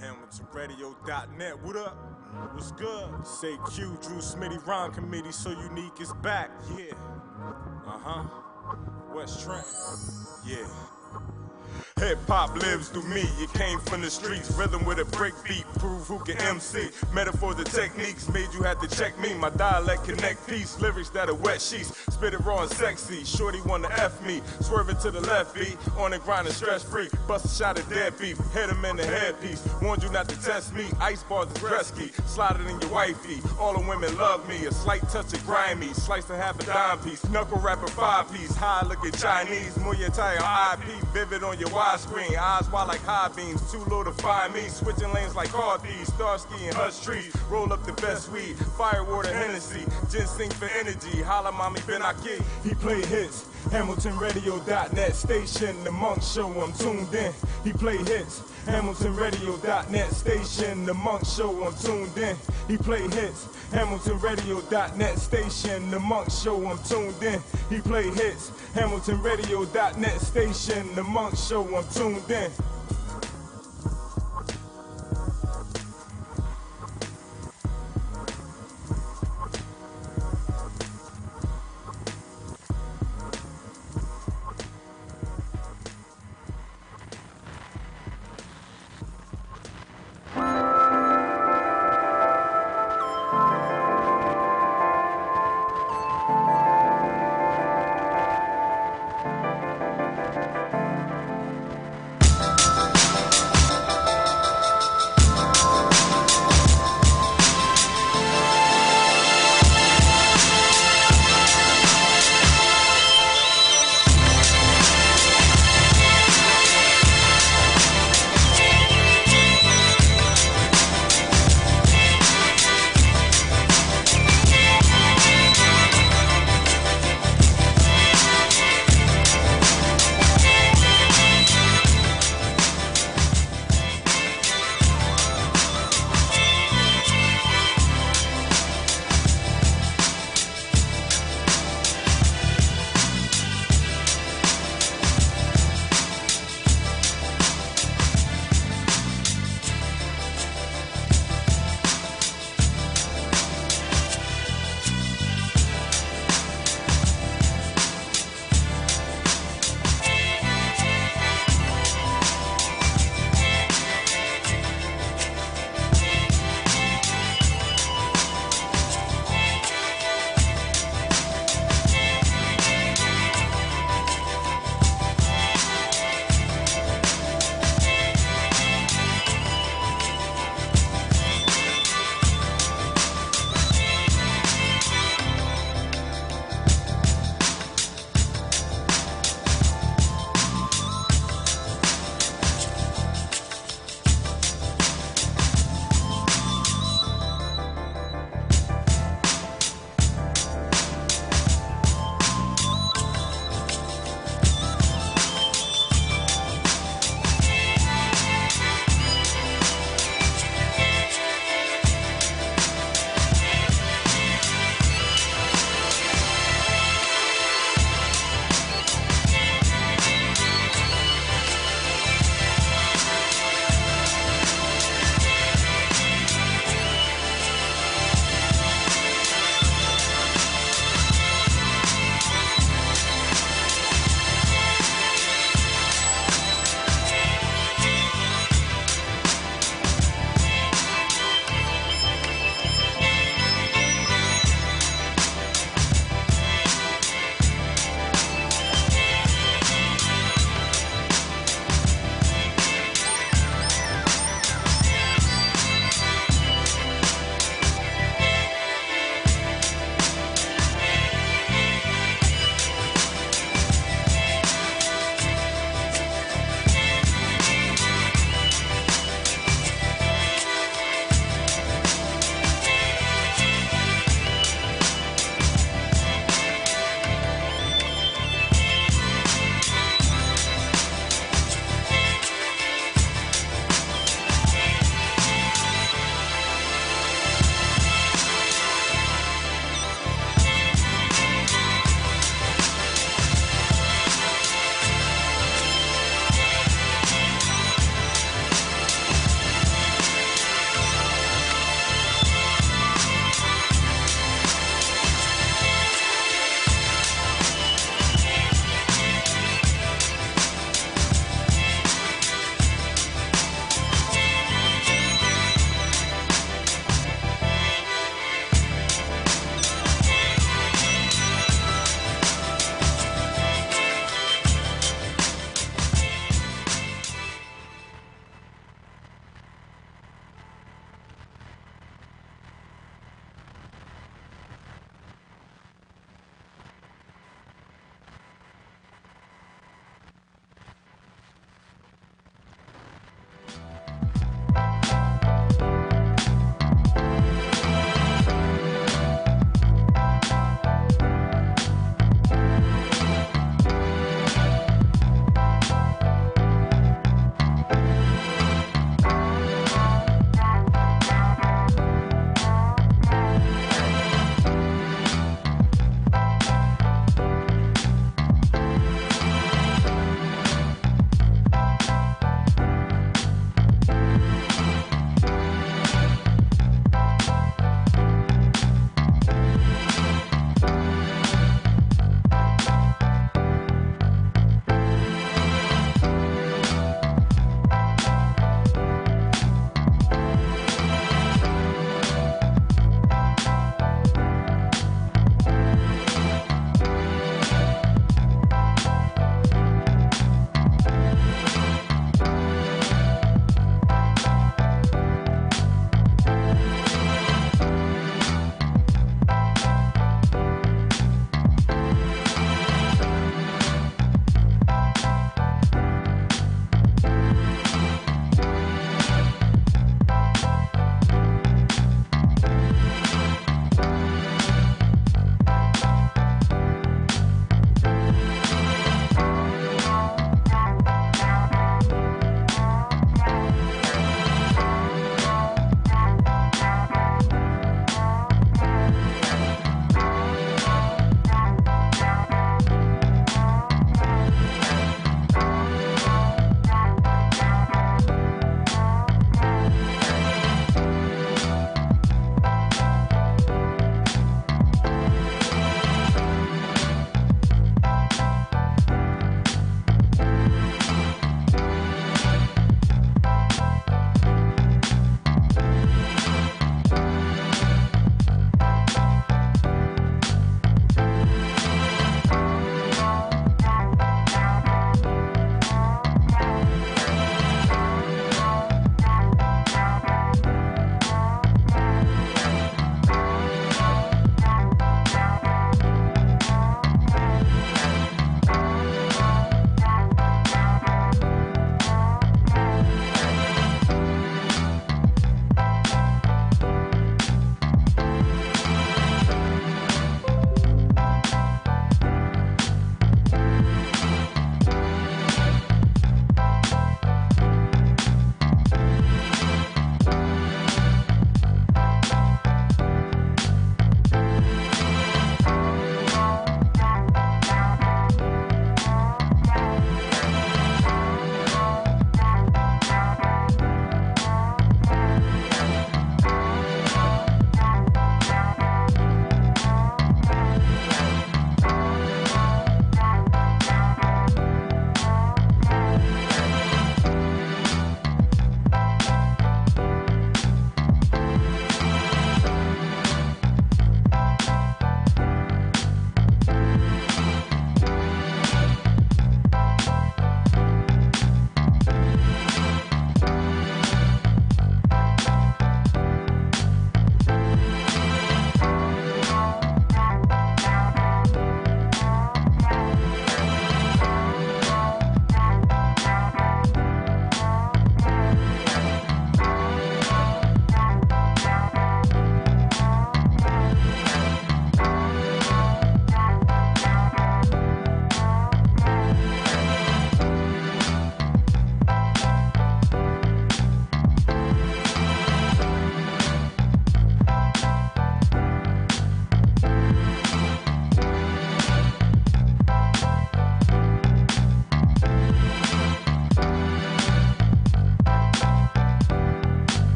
HamiltonRadio.net, what up? What's good? Say Q, Drew Smitty, Ron Committee, so unique is back, yeah. West Trent, yeah. Hip-hop lives through me, it came from the streets. Rhythm with a break beat, prove who can MC. Metaphor, the techniques made you have to check me. My dialect connect peace, lyrics that are wet sheets. Spit it raw and sexy, shorty wanna F me. Swerving to the left beat, on the grind and stress free. Bust a shot of dead beef, hit him in the headpiece. Warned you not to test me, ice bars is rescue. Slide it in your wifey, all the women love me. A slight touch of grimy, slice to half a dime piece. Knuckle rapper 5-piece, high looking Chinese. Muay Thai IP, vivid on your screen, eyes wide like high beams, too low to find me. Switching lanes like car thieves, Starsky and Hush trees. Roll up the best weed, fire water Hennessy, ginseng for energy. Holla mommy Ben Aki. He play hits. HamiltonRadio.net station, the Munk Show, I'm tuned in. He play hits. HamiltonRadio.net station, the Munk Show, I'm tuned in. He play hits. HamiltonRadio.net station, the Munk Show, I'm tuned in. He play hits. HamiltonRadio.net station, the Munk Show, I'm tuned in.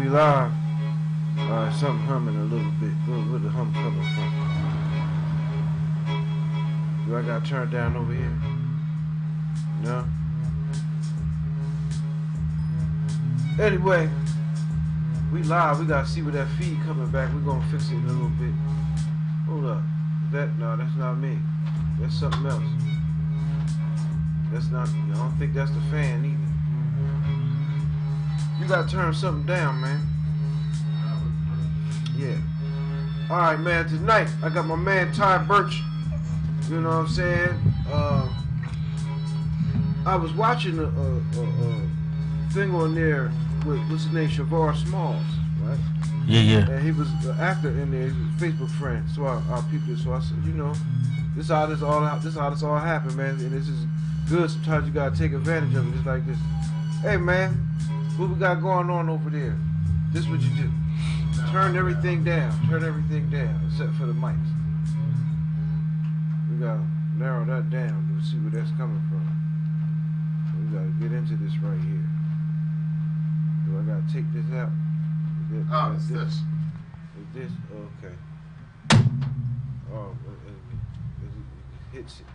We live. Something humming a little bit. Where the hum coming from? Do I got turned down over here? No? Anyway, we live. We gotta see where that feed coming back. We're gonna fix it in a little bit. Hold up. No, that's not me. That's something else. That's not, I don't think that's the fan either. You gotta turn something down, man. Yeah. Alright, man, tonight I got my man Ty Birch. You know what I'm saying? I was watching a thing on there with, what's his name, Shavar Smalls, right? Yeah. And he was an actor in there, he was a Facebook friend. So I peeped it. So I said, you know, this how this all happened, man. And this is good. Sometimes you gotta take advantage of it, just like this. Hey, man, what we got going on over there? This is what you do. Turn everything down. Turn everything down, except for the mics. We gotta narrow that down to see where that's coming from. We gotta get into this right here. Do I gotta take this out? It's this. Is this? Okay. Oh, it hits it.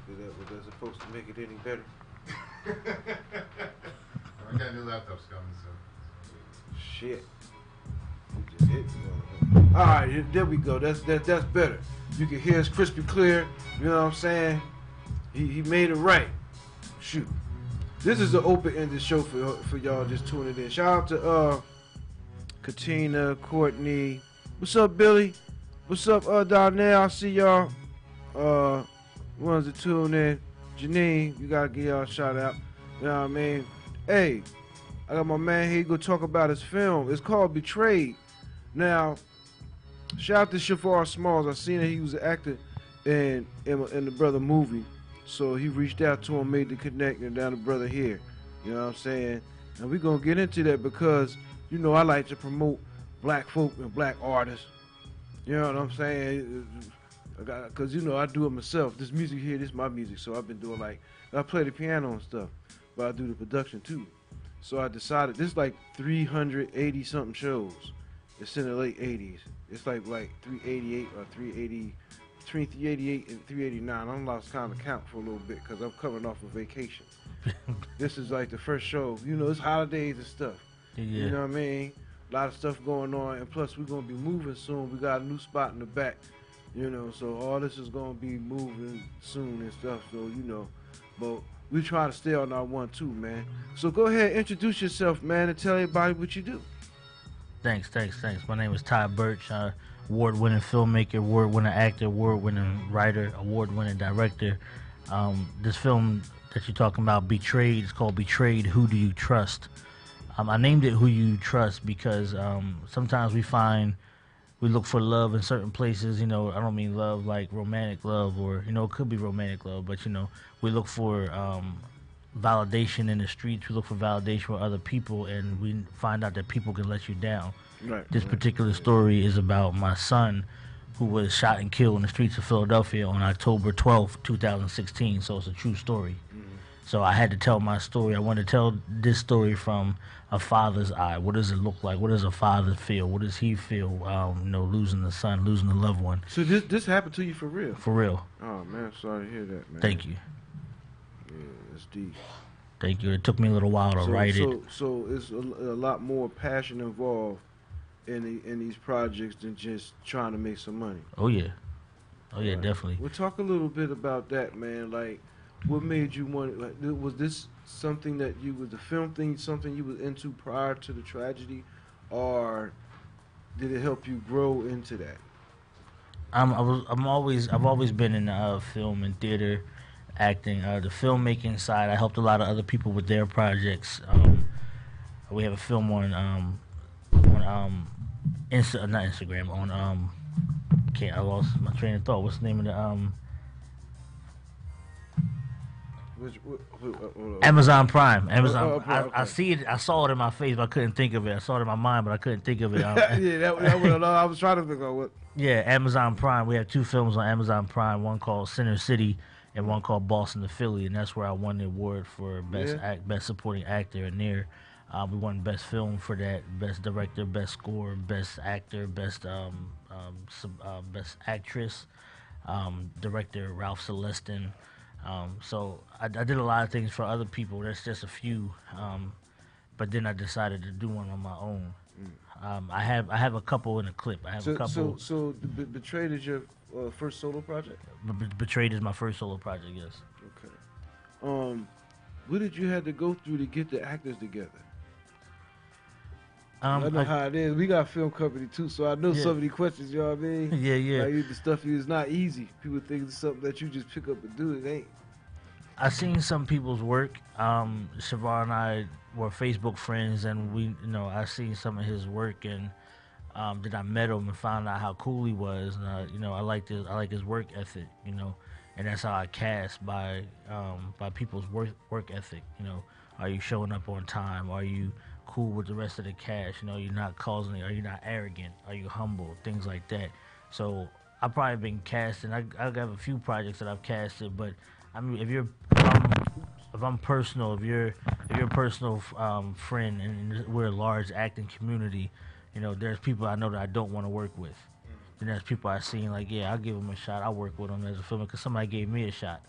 Was that supposed to make it any better? I got new laptops coming, so. Shit. We just hit it. Alright, there we go. That's better. You can hear us crispy clear. You know what I'm saying? He made it right. Shoot. This is an open-ended show for y'all just tuning in. Shout out to Katina, Courtney. What's up, Billy? What's up, Darnell? I see y'all. Ones that tune in. Janine, you gotta give y'all a shout out. You know what I mean? Hey, I got my man here gonna talk about his film. It's called Betrayed. Now, shout out to Shavar Smalls. I seen that he was an actor in the brother movie. So he reached out to him, made the connection, and down the brother here. You know what I'm saying? And we're gonna get into that because, you know, I like to promote black folk and black artists. You know what I'm saying? Because, you know, I do it myself. This music here, this is my music. So I've been doing, like, I play the piano and stuff, but I do the production too. So I decided, this is like 380 something shows. It's in the late 80s. It's like 388 or 380, between 388 and 389. I'm lost kind of count for a little bit because I'm coming off a vacation. This is like the first show. You know, it's holidays and stuff. Yeah. You know what I mean? A lot of stuff going on. And plus, we're going to be moving soon. We got a new spot in the back. You know, so all this is going to be moving soon and stuff. So, you know, but we try to stay on our 1-2, man. So go ahead, introduce yourself, man, and tell everybody what you do. Thanks. My name is Ty Birch, award-winning filmmaker, award-winning actor, award-winning writer, award-winning director. This film that you're talking about, Betrayed, is called Betrayed, Who Do You Trust? I named it Who You Trust because sometimes we look for love in certain places. You know, I don't mean love like romantic love or, you know, it could be romantic love, but, you know, we look for validation in the streets. We look for validation with other people, and we find out that people can let you down. Right. This particular story is about my son who was shot and killed in the streets of Philadelphia on October 12th, 2016. So it's a true story. Mm-hmm. So I had to tell my story. I wanted to tell this story from a father's eye. What does it look like? What does a father feel? What does he feel, you know, losing the son, losing the loved one? So this happened to you for real? For real. Oh, man, sorry to hear that, man. Thank you. Yeah, that's deep. Thank you. It took me a little while to write it. So it's a lot more passion involved in these projects than just trying to make some money. Oh, yeah. Oh, yeah, right. Definitely. Well, talk a little bit about that, man. Like, what made you want, like, was this something that was the film thing, something you was into prior to the tragedy, or did it help you grow into that? I've always been in film and theater, acting. The filmmaking side, I helped a lot of other people with their projects. We have a film on not Instagram, on I lost my train of thought. What's the name of the Amazon Prime. Amazon. Okay. I see it. I saw it in my face, but I couldn't think of it. I saw it in my mind, but I couldn't think of it. Yeah, I was trying to figure out what. Yeah, Amazon Prime. We have two films on Amazon Prime. One called Center City, and one called Boston to Philly, and that's where I won the award for best supporting actor in there. We won best film for that, best director, best score, best actor, best actress, director Ralph Celestin. So I did a lot of things for other people. That's just a few. But then I decided to do one on my own. I have a couple in a clip. I have a couple. So Betrayed is your first solo project? Betrayed is my first solo project. Yes. Okay. What did you have to go through to get the actors together? I know how it is. We got a film company too, so I know some of these questions. You know what I mean? Yeah. Like the stuff is not easy. People think it's something that you just pick up and do. It ain't. I seen some people's work. Shavar and I were Facebook friends, and I seen some of his work, and then I met him and found out how cool he was, and I like his work ethic, and that's how I cast by people's work ethic. Are you showing up on time? Are you cool with the rest of the cast? You're not causing it. Are you not arrogant? Are you humble? Things like that. So I've probably been casting. I have a few projects that I've casted, but I mean, if I'm personal, if you're a personal friend, and we're a large acting community, there's people I know that I don't want to work with. And there's people I've seen like, yeah, I'll give them a shot. I'll work with them as a filmer because somebody gave me a shot.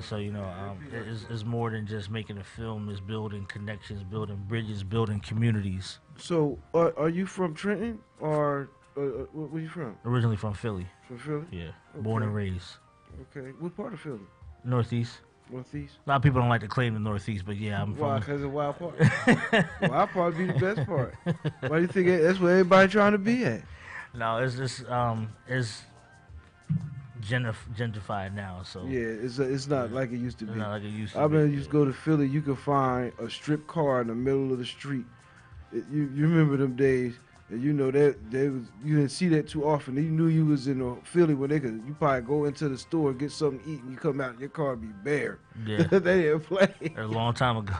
So it's more than just making a film. It's building connections, building bridges, building communities. So are you from Trenton or where you from? Originally from Philly. From Philly? Yeah, okay. Born and raised. Okay, what part of Philly? Northeast. Northeast. A lot of people don't like to claim the Northeast, but yeah, I'm Why? from. Because of Wild Park. Wild Park be the best part. Why do you think that's where everybody trying to be at? No, it's just it's gentrified now. So yeah, it's not like it used to be. Not like it used to I be. used to go to Philly. You could find a strip car in the middle of the street. You remember them days? And that you didn't see that too often. You knew you was in Philly where you probably go into the store, get something to eat, and you come out and your car be bare. Yeah. They didn't play. A long time ago.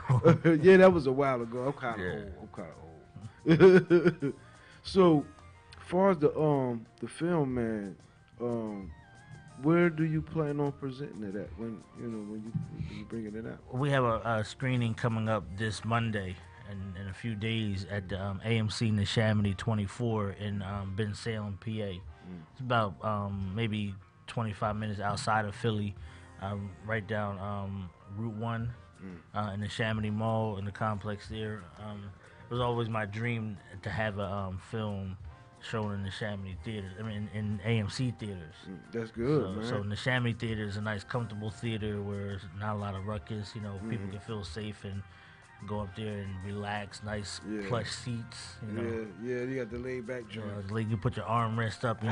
Yeah, that was a while ago. I'm kind of old. So, as far as the film, man, where do you plan on presenting it at when you bringing it out? We have a screening coming up this Monday. In a few days at the AMC Neshaminy 24 in Bensalem, PA. It's about maybe 25 minutes outside of Philly, right down Route 1 in the Neshaminy Mall in the complex there. It was always my dream to have a film shown in the Neshaminy theater. I mean, in AMC theaters. That's good, man. So Neshaminy theater is a nice, comfortable theater where there's not a lot of ruckus. People can feel safe and go up there and relax, nice plush seats. Yeah, you got the laid back joint. You put your armrest up. So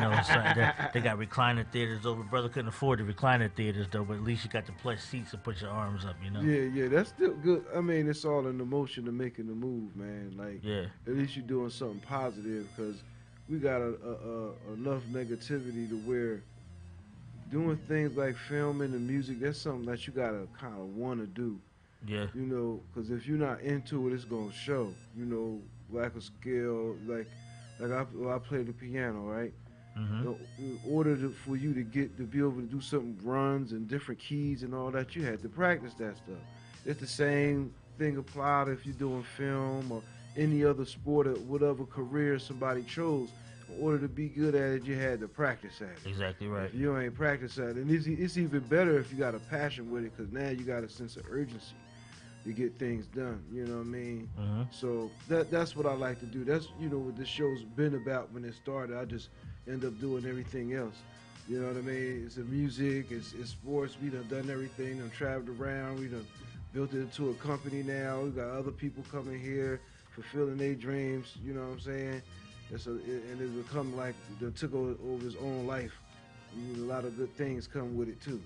they got recliner theaters over. Brother couldn't afford the recliner theaters though, but at least you got the plush seats to put your arms up. Yeah, that's still good. I mean, it's all in the motion of making the move, man. Like, at least you're doing something positive because we got enough negativity to where doing things like filming and music, that's something that you gotta kind of want to do. Yeah. Because if you're not into it, it's gonna show. Lack of skill. Like I play the piano, right? Mm-hmm. In order for you to be able to do something, runs and different keys and all that, you had to practice that stuff. It's the same thing applied if you're doing film or any other sport or whatever career somebody chose. In order to be good at it, you had to practice at it. Exactly right. If you ain't practice at it, and it's even better if you got a passion with it, because now you got a sense of urgency to get things done. You know what I mean? Mm-hmm. So that's what I like to do. That's what this show's been about when it started. I just end up doing everything else. You know what I mean? It's the music, it's sports. We done everything. Done traveled around. We done built it into a company now. We got other people coming here, fulfilling their dreams. You know what I'm saying? And it's become like they took over his own life. A lot of good things come with it too.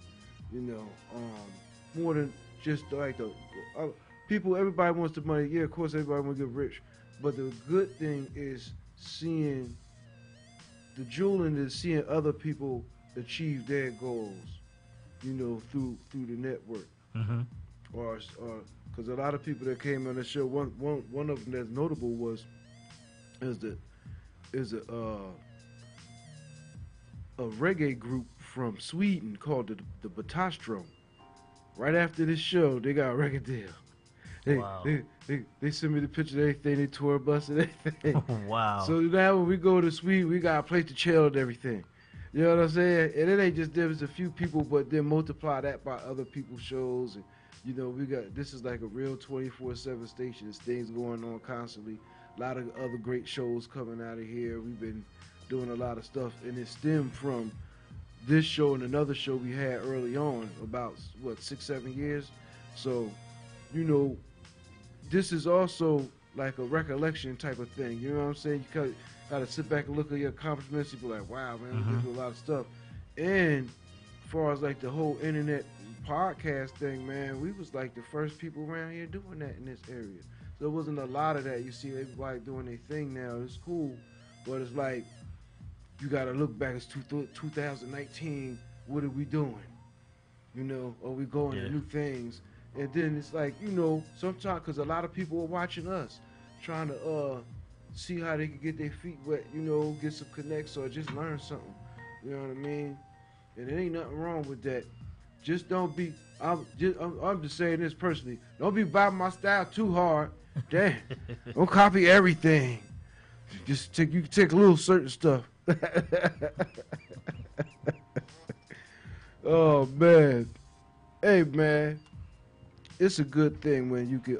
More than just like people. Everybody wants the money. Yeah, of course, everybody wants to get rich. But the good thing is seeing the jewel in is seeing other people achieve their goals. Through the network. Mm-hmm. Or because a lot of people that came on the show, one of them that's notable is a reggae group from Sweden called the Batastro. Right after this show, they got a record deal. Wow. They send me the picture of everything, they tour bus and everything. Wow. So now when we go to the suite, we got a place to chill and everything. You know what I'm saying? And it ain't just there's a few people, but then multiply that by other people's shows. And, you know, this is like a real 24/7 station. There's things going on constantly. A lot of other great shows coming out of here. We've been doing a lot of stuff, and it stemmed from this show and another show we had early on about, 6-7 years. So, you know, this is also like a recollection type of thing. You know what I'm saying? You got to sit back and look at your accomplishments. You be like, wow, man, we did a lot of stuff. And as far as like the whole internet podcast thing, man, we was like the first people around here doing that in this area. So there wasn't a lot of that. You see everybody doing their thing now. It's cool, but it's like you got to look back. It's 2019. What are we doing? You know, are we going to new things? And then it's like, you know, sometimes, because a lot of people are watching us, trying to see how they can get their feet wet, you know, get some connects or just learn something. You know what I mean? And there ain't nothing wrong with that. Just don't be, I'm just saying this personally, don't be biting my style too hard. Damn, don't copy everything. You can take a little certain stuff. Oh, man. Hey, man. It's a good thing when you could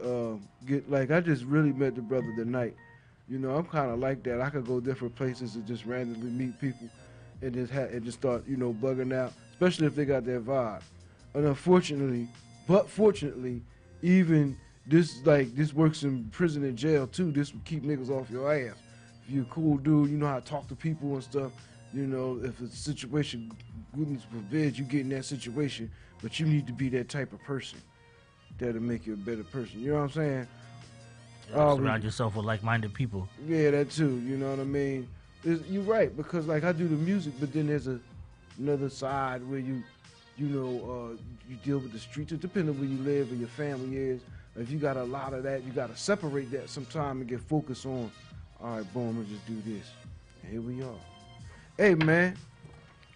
get, like, I just really met the brother tonight. You know, I'm kind of like that. I could go different places and just randomly meet people and just start, you know, bugging out, especially if they got that vibe. And fortunately, even this works in prison and jail too. This will keep niggas off your ass. If you're a cool dude, you know how to talk to people and stuff. You know, if a situation, goodness forbid, you get in that situation, but you need to be that type of person that'll make you a better person. You know what I'm saying? Surround yourself with like-minded people. Yeah, that too. You know what I mean? You're right, because like I do the music, but then there's another side where you deal with the streets. It depends on where you live and your family is. If you got a lot of that, you got to separate that sometime and get focused on, all right, boom, let's just do this. And here we are. Hey, man,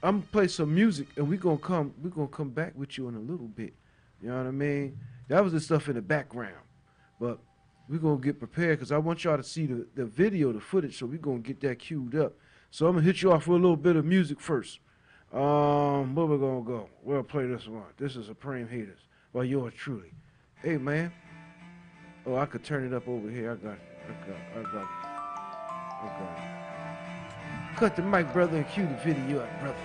I'm gonna play some music, and we're gonna come back with you in a little bit. You know what I mean? That was the stuff in the background, but we're going to get prepared because I want y'all to see the video, the footage, so we're going to get that queued up. So I'm going to hit you off with a little bit of music first. Where we going to go? We'll play this one. This is Supreme Haters by yours truly. Hey, man. Oh, I could turn it up over here. I got it. Cut the mic, brother, and cue the video up, brother.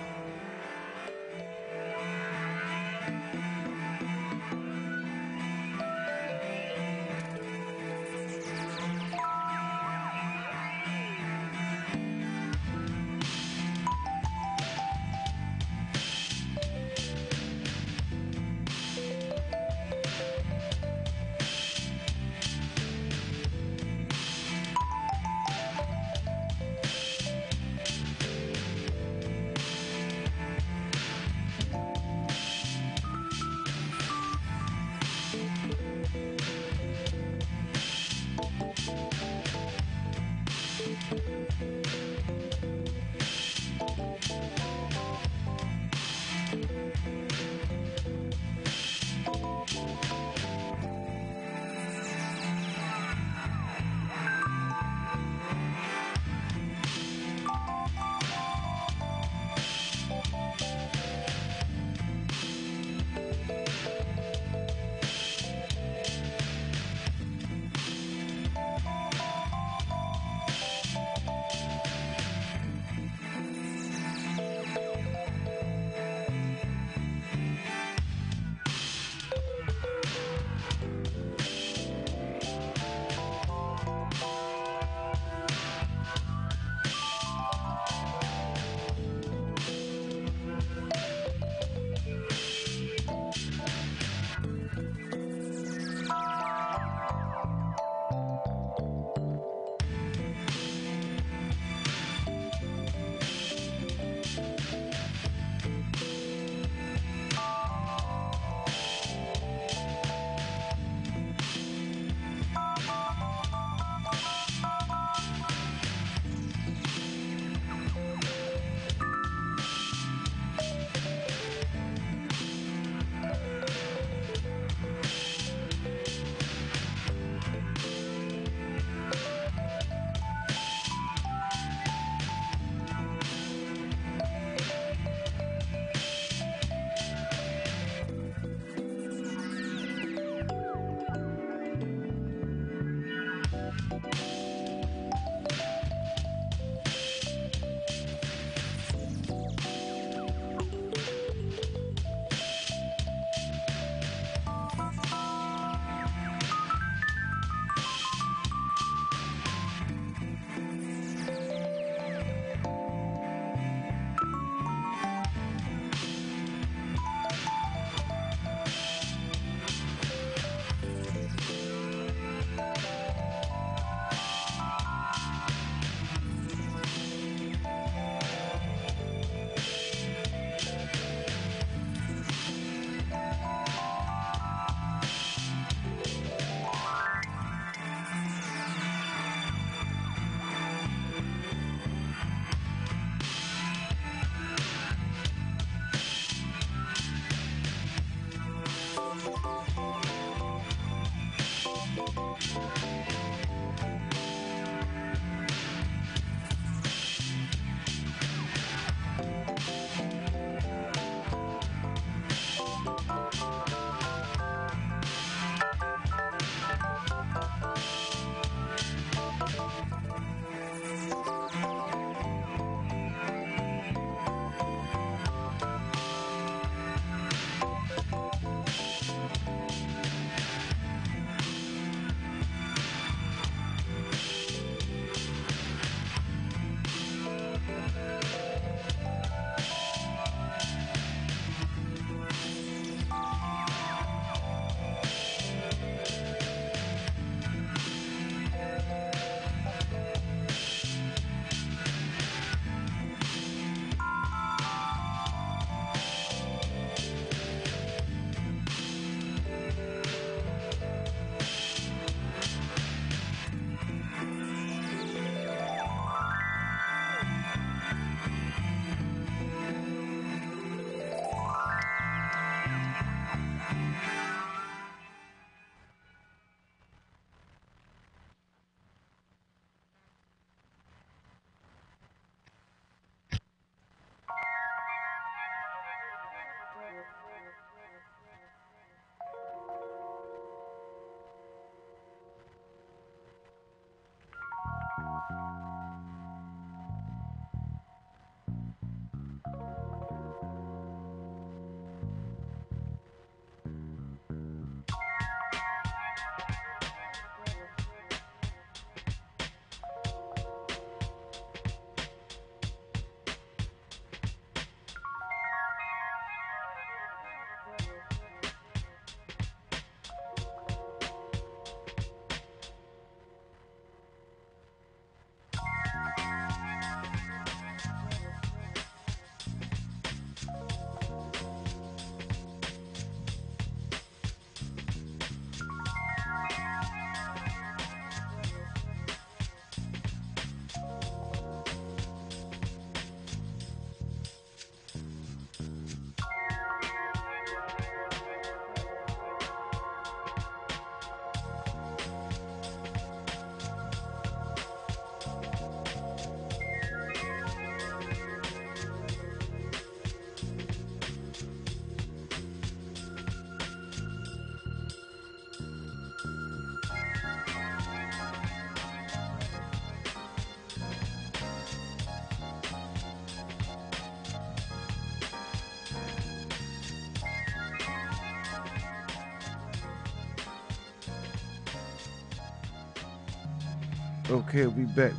Okay, we back.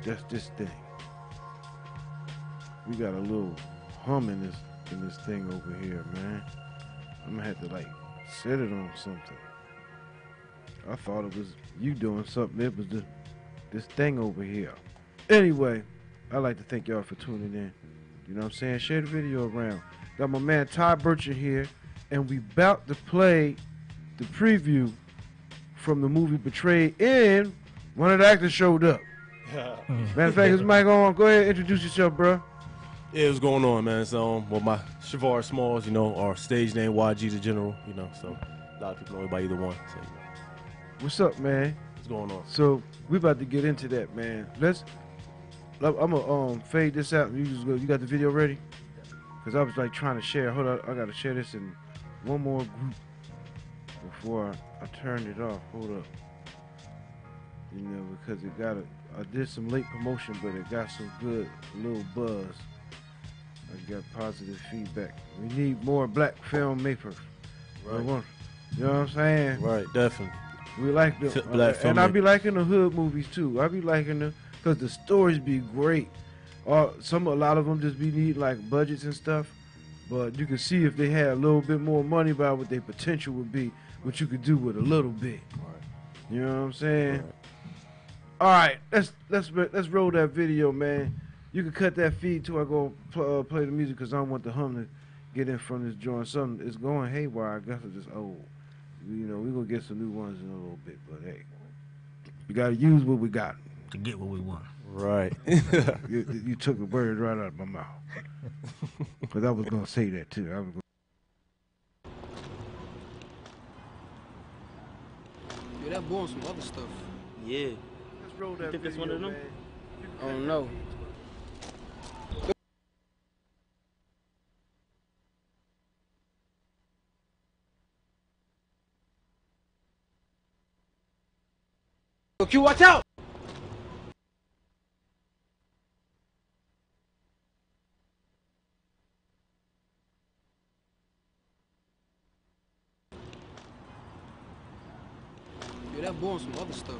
That's this thing. We got a little hum in this thing over here, man. I'm gonna have to like set it on something. I thought it was you doing something. It was this thing over here. Anyway, I'd like to thank y'all for tuning in. You know what I'm saying? Share the video around. Got my man Ty Burchin here, and we about to play the preview from the movie Betrayed, and one of the actors showed up. Matter of fact, his mic on. Go ahead, introduce yourself, bro. Yeah, what's going on, man? So, well, my Shavar Smalls, you know, our stage name YG the General, you know, so a lot of people know me by either one. So, you know. What's up, man? What's going on? So we about to get into that, man. I'm gonna fade this out. You just go. You got the video ready? Cause I was like trying to share. Hold on, I gotta share this in one more group before I turned it off. Hold up. You know, because it got I did some late promotion, but it got some good little buzz. I got positive feedback. We need more black filmmakers. Right. You know what I'm saying? Right, definitely. We like the black and I be liking the hood movies too. I be liking them because the stories be great. Or a lot of them just be need like budgets and stuff, but you can see if they had a little bit more money about what their potential would be, what you could do with a little bit. Right. You know what I'm saying? Right. All right, let's roll that video, man. You can cut that feed till I go play the music because I don't want the hum to get in from this joint. Something is going haywire. I guess it's just old. You know, we're going to get some new ones in a little bit, but hey, we got to use what we got. To get what we want. Right. You took a word right out of my mouth. Because I was going to say that, too. that boy on some other stuff. Yeah. Let's roll that You think video, that's one of them? man. I don't know. Yo, Q, watch out! Yeah, that boy on some other stuff.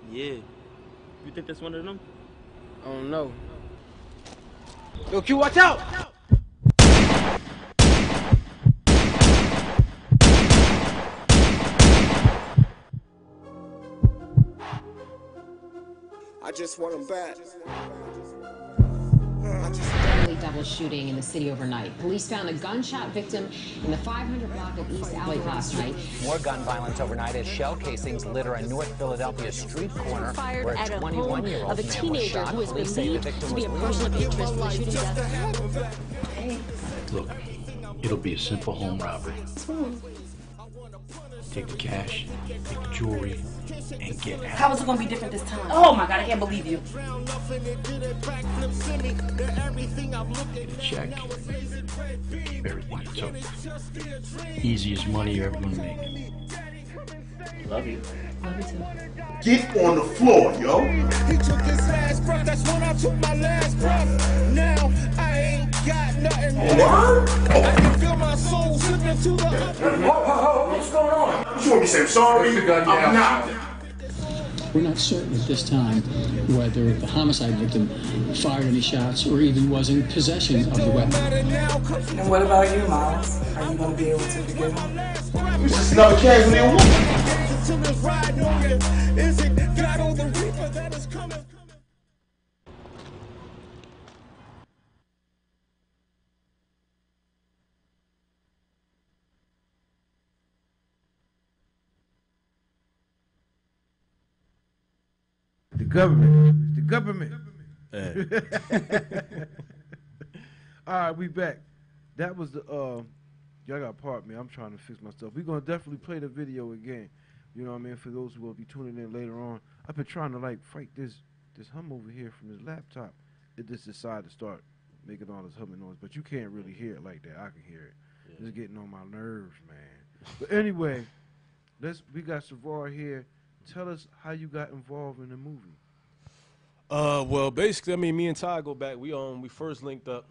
Yeah. You think that's one of them? I don't know. Yo, Q, watch out! I just want them back. Double shooting in the city overnight. Police found a gunshot victim in the 500 block of East Alley last night. More gun violence overnight as shell casings litter a North Philadelphia street corner where a 21-year-old of a man was teenager shot. who has been Police say the believed victim to be a was person of interest in the shooting death. Look, it'll be a simple home robbery. Take the cash, take the jewelry, and get out. How is it going to be different this time? Oh my God, I can't believe you. Get a check. Keep everything you took. Easiest money you're ever gonna make. Love you. Love you too. Get on the floor, yo. He took his last breath, that's when I took my last breath. Now I ain't got nothing left. I can feel my soul slipping to the What's going on? You want me to say sorry? I'm not. We're not certain at this time whether the homicide victim fired any shots or even was in possession of the weapon. And what about you, Miles? Are you going to be able to forgive him? It's just another casualty of war. Is it God or the Reaper that is coming? The government. It's the government. All right, we back. That was the y'all got part me. I'm trying to fix my stuff. We're gonna definitely play the video again. You know what I mean? For those who will be tuning in later on. I've been trying to like fight this hum over here from this laptop. It just decided to start making all this humming noise, but you can't really hear it like that. I can hear it. Yeah. It's getting on my nerves, man. But anyway, we got Savar here. Tell us how you got involved in the movie. Well, basically, I mean, me and Ty go back. We first linked up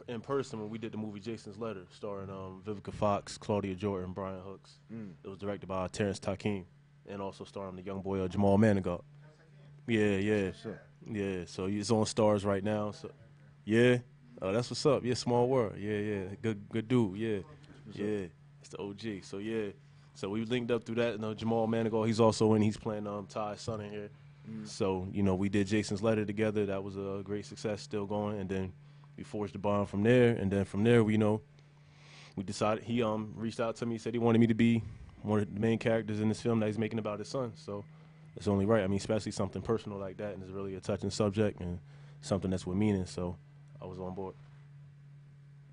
in person when we did the movie Jason's Letter, starring Vivica Fox, Claudia Jordan, Brian Hooks. It was directed by Terrence Takim, and also starring the young boy Jamal Manigault. Yeah. So he's on Stars right now. So, yeah. That's what's up. Yeah, Small World. Yeah. Good dude. Yeah. It's the OG. So yeah. So we linked up through that. Jamal Manigault, he's also he's playing Ty's son in here. So, we did Jason's Letter together. That was a great success, still going. And then we forged the bond from there. And then from there, we decided, he reached out to me, said he wanted me to be one of the main characters in this film that he's making about his son. So it's only right. I mean, especially something personal like that, and it's really a touching subject and something that's with meaning. So I was on board.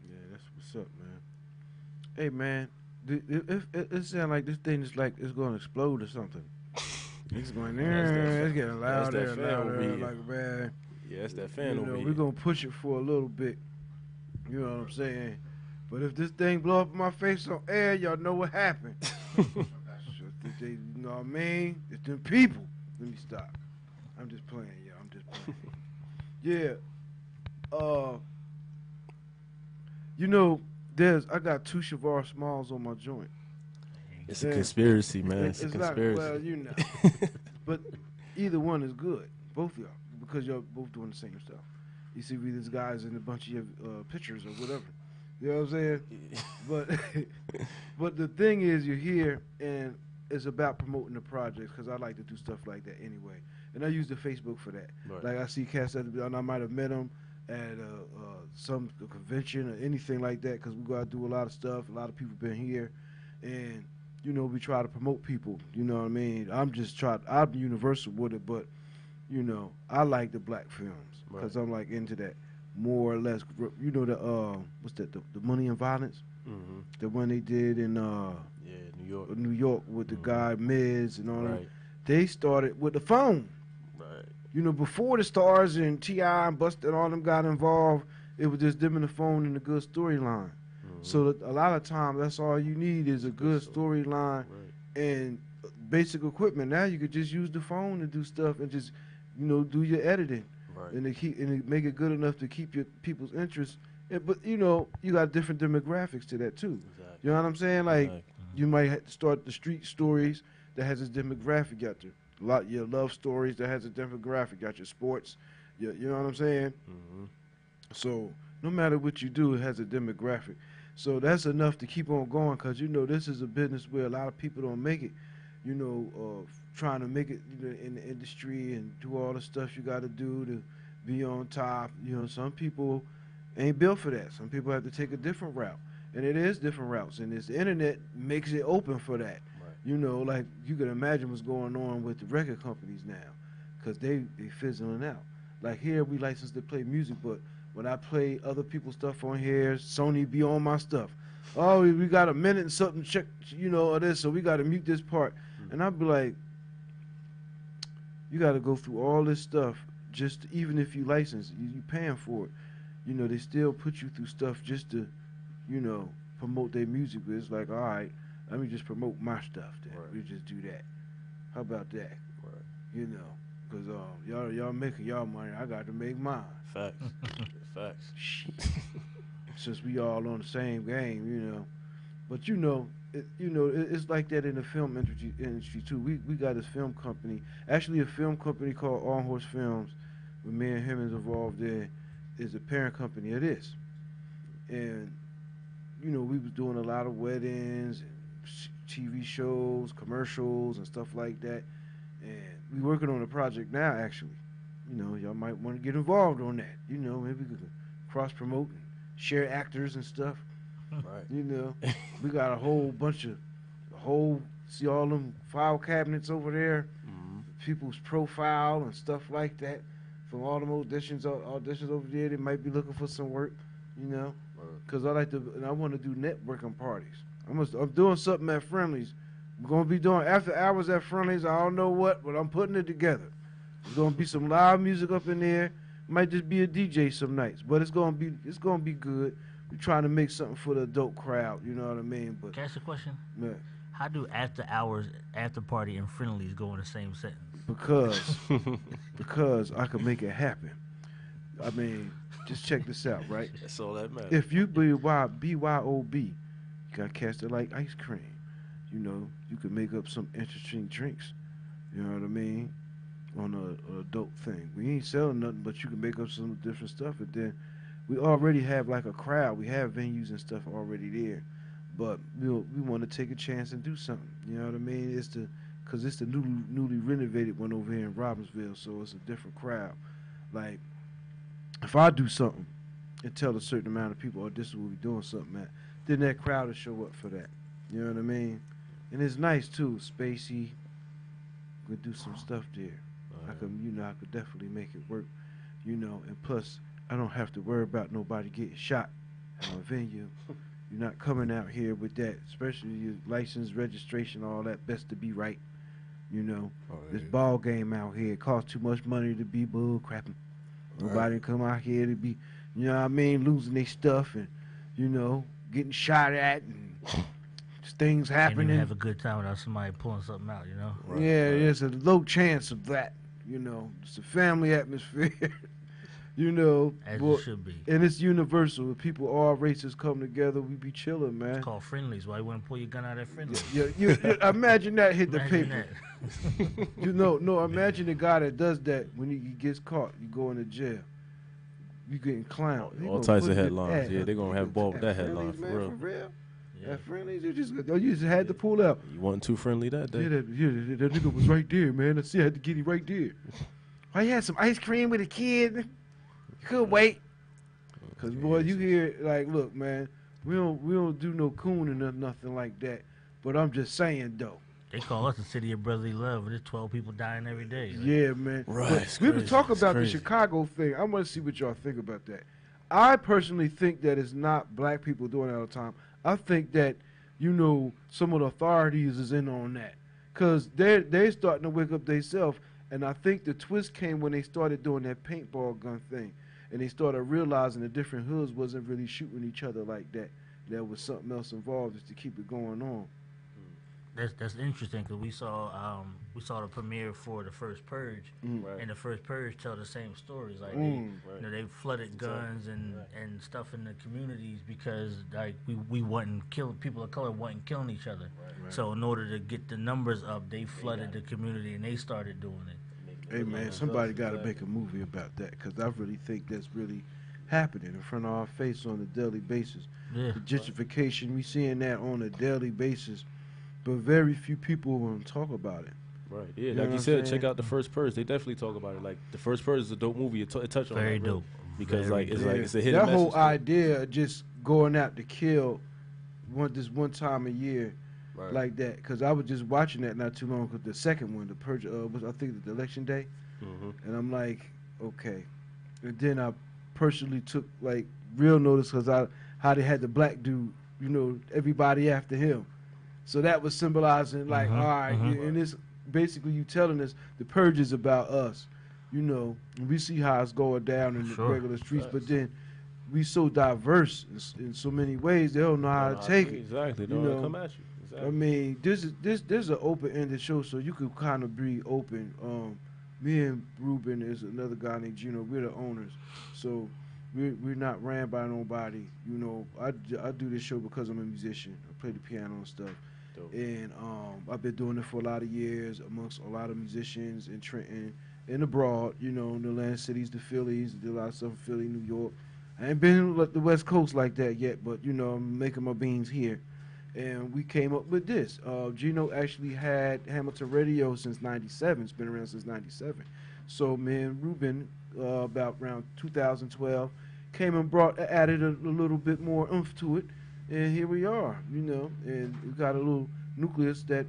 Yeah, that's what's up, man. Hey, man. It sounds like this thing is like it's going to explode or something. It's going there. It's getting louder and louder. Like, man. Yeah, it's that fan over here. We're going to push it for a little bit. You know what I'm saying? But if this thing blow up in my face on air, y'all know what happened. You know what I mean? It's them people. Let me stop. I'm just playing, y'all. I'm just playing. Yeah. I got 2 Shavar Smalls on my joint. It's a conspiracy, man. It's a conspiracy. But either one is good. Both of y'all. Because y'all both doing the same stuff. You see these guys in a bunch of your pictures or whatever. You know what I'm saying? But the thing is, you're here, and it's about promoting the projects, because I like to do stuff like that anyway. And I use the Facebook for that. Right. Like, I see cats that I might have met them at some convention or anything like that, because we got to do a lot of stuff. A lot of people been here, and we try to promote people. You know what I mean? I'm universal with it, but I like the black films because I'm like into that more or less. What's that? The Money and Violence. The one they did in New York. New York with the guy Miz and all that. they started with the phone. Right. You know, before the Stars and T.I. and Busta and all them got involved, it was just them and the phone and a good storyline. So a lot of times, that's all you need is a good storyline and basic equipment. Now you could just use the phone to do stuff and just, you know, do your editing, and make it good enough to keep your people's interest. But you know, you got different demographics to that too. Exactly. You know what I'm saying? Like you might have to start the street stories that has its demographic. Got your love stories that has a demographic. Got your sports. You know what I'm saying? So no matter what you do, it has a demographic. So that's enough to keep on going, because, you know, this is a business where a lot of people don't make it, you know, trying to make it, you know, in the industry and do all the stuff you got to do to be on top. You know, some people ain't built for that. Some people have to take a different route. And it is different routes. And this internet makes it open for that. Right. You know, like you can imagine what's going on with the record companies now, because they fizzling out. Like here, we license to play music, but when I play other people's stuff on here, Sony be on my stuff. Oh, we got a minute and something, check, you know, or this, so we got to mute this part. And I'd be like, you got to go through all this stuff, just even if you license, you paying for it. You know, they still put you through stuff just to, you know, promote their music. But it's like, all right, let me just promote my stuff then. Right. We just do that. How about that? Right. You know, because y'all making y'all money, I got to make mine. Facts. Facts. Since we all on the same game, you know. But you know, it's like that in the film industry too. We got this film company, actually a film company called On Horse Films, with me and him is involved in, is a parent company of this. And you know, we was doing a lot of weddings and TV shows, commercials and stuff like that. And we working on a project now, actually. You know, y'all might want to get involved on that. You know, maybe we could cross-promote and share actors and stuff. Right. You know, we got a whole bunch of, see all them file cabinets over there, people's profile and stuff like that. From all them auditions over there, they might be looking for some work, you know. Because I want to do networking parties. I'm doing something at Friendly's. I'm going to be doing after hours at Friendly's. I don't know what, but I'm putting it together. There's going to be some live music up in there. Might just be a DJ some nights, but it's going to be good. We're trying to make something for the adult crowd, you know what I mean? But can I ask a question? Yeah. How do after hours, after party, and Friendly's go in the same sentence? Because I could make it happen. I mean, just check this out, right? That's all that matters. If you BYOB, you got cast it like ice cream. You know, you could make up some interesting drinks. You know what I mean? On a adult thing. We ain't selling nothing, but you can make up some different stuff. And then we already have like a crowd. We have venues and stuff already there. But we want to take a chance and do something. You know what I mean? Because it's the newly renovated one over here in Robbinsville, so it's a different crowd. Like, if I do something and tell a certain amount of people, oh, this is what we're doing something at, then that crowd will show up for that. You know what I mean? And it's nice too, spacey. We do some stuff there. I could definitely make it work. You know, and plus, I don't have to worry about nobody getting shot at my venue. You're not coming out here with that, especially your license, registration, all that. Best to be right. You know, this ball game out here, it costs too much money to be bull crapping. Nobody come out here to be, you know what I mean, losing their stuff and, you know, getting shot at and things happening. Can't even have a good time without somebody pulling something out, you know? There's a low chance of that, you know. It's a family atmosphere, you know. As it should be. And it's universal. If people, all races come together, we be chilling, man. It's called Friendlies. Why you want to pull your gun out at Friendlies? You imagine that hit the paper. You know, imagine the guy that does that when he gets caught. You go into jail. You getting clowned. All types of headlines. Yeah, they're going to have ball with that headline, for real. For real? Yeah. At Friendlies, you just had to pull out. You wasn't too friendly that day. Yeah, that nigga was right there, man. I had to get him right there. Why you had some ice cream with a kid? You could wait. Because, boy, you hear, like, look, man, we don't do no cooning or nothing like that. But I'm just saying, though. They call us the city of brotherly love, but there's 12 people dying every day. Right? Yeah, man. Right. We were talking about the Chicago thing. I want to see what y'all think about that. I personally think that it's not black people doing it all the time. I think that, you know, some of the authorities is in on that. because they starting to wake up themselves. And I think the twist came when they started doing that paintball gun thing, and they started realizing the different hoods wasn't really shooting each other like that. There was something else involved just to keep it going on. That's interesting because we saw the premiere for the first Purge, and the first Purge tell the same stories. Like they flooded guns and stuff in the communities because like we wasn't killing people of color, wasn't killing each other. So in order to get the numbers up, they flooded the community and they started doing it. Hey man, somebody got to make a movie about that because I really think that's really happening in front of our face on a daily basis. Yeah. The gentrification, we seeing that on a daily basis. But very few people want to talk about it. Right. Yeah. You know Like you what said, I'm check saying? out the first Purge. They definitely talk about it. Like the first Purge is a dope movie. It touched on Very that, dope. Because Very like it's dope. like it's a hidden That message. whole idea of just going out to kill one time a year, like that. Because I was just watching that not too long ago. The second one, the Purge, was I think the election day, and I'm like, okay. And then I personally took like real notice because how they had the black dude, everybody after him. So that was symbolizing like, all right, and it's basically you telling us the Purge is about us, and we see how it's going down in the regular streets, but then we so diverse in so many ways they don't know how to take it. Exactly, they don't know how to come at you. Exactly. I mean, this is an open-ended show, so you could kind of be open. Me and Ruben is another guy named Gino. We're the owners, so we're not ran by nobody. I do this show because I'm a musician. I play the piano and stuff. Dope. And I've been doing it for a lot of years amongst a lot of musicians in Trenton and abroad, in the Atlantic cities, the Phillies, did a lot of stuff in Philly, New York. I ain't been to the West Coast like that yet, but, I'm making my beans here. And we came up with this. Gino actually had Hamilton Radio since 97. It's been around since 97. So me and Ruben, about around 2012, came and added a little bit more oomph to it. And here we are, and we got a little nucleus that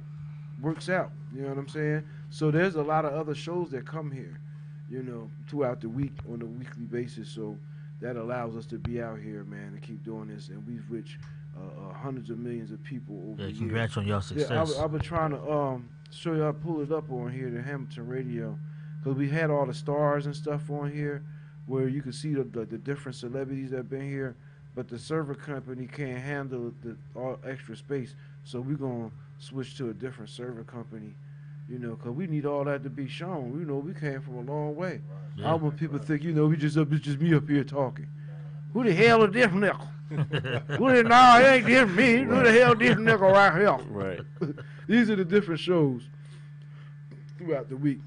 works out, you know what I'm saying? So there's a lot of other shows that come here, throughout the week on a weekly basis. So that allows us to be out here, man, and keep doing this. And we've reached hundreds of millions of people over the years. Congrats on your success. Yeah, I've been trying to show y'all, pull it up on here, the Hamilton Radio, because we had all the stars and stuff on here where you can see the different celebrities that have been here. But the server company can't handle the all extra space, so we're gonna switch to a different server company, because we need all that to be shown. We came from a long way. I don't want people to think, it's just me up here talking. Who the hell is this nickel? No, it ain't this me. Who the hell this nickel right here? Right. These are the different shows throughout the week,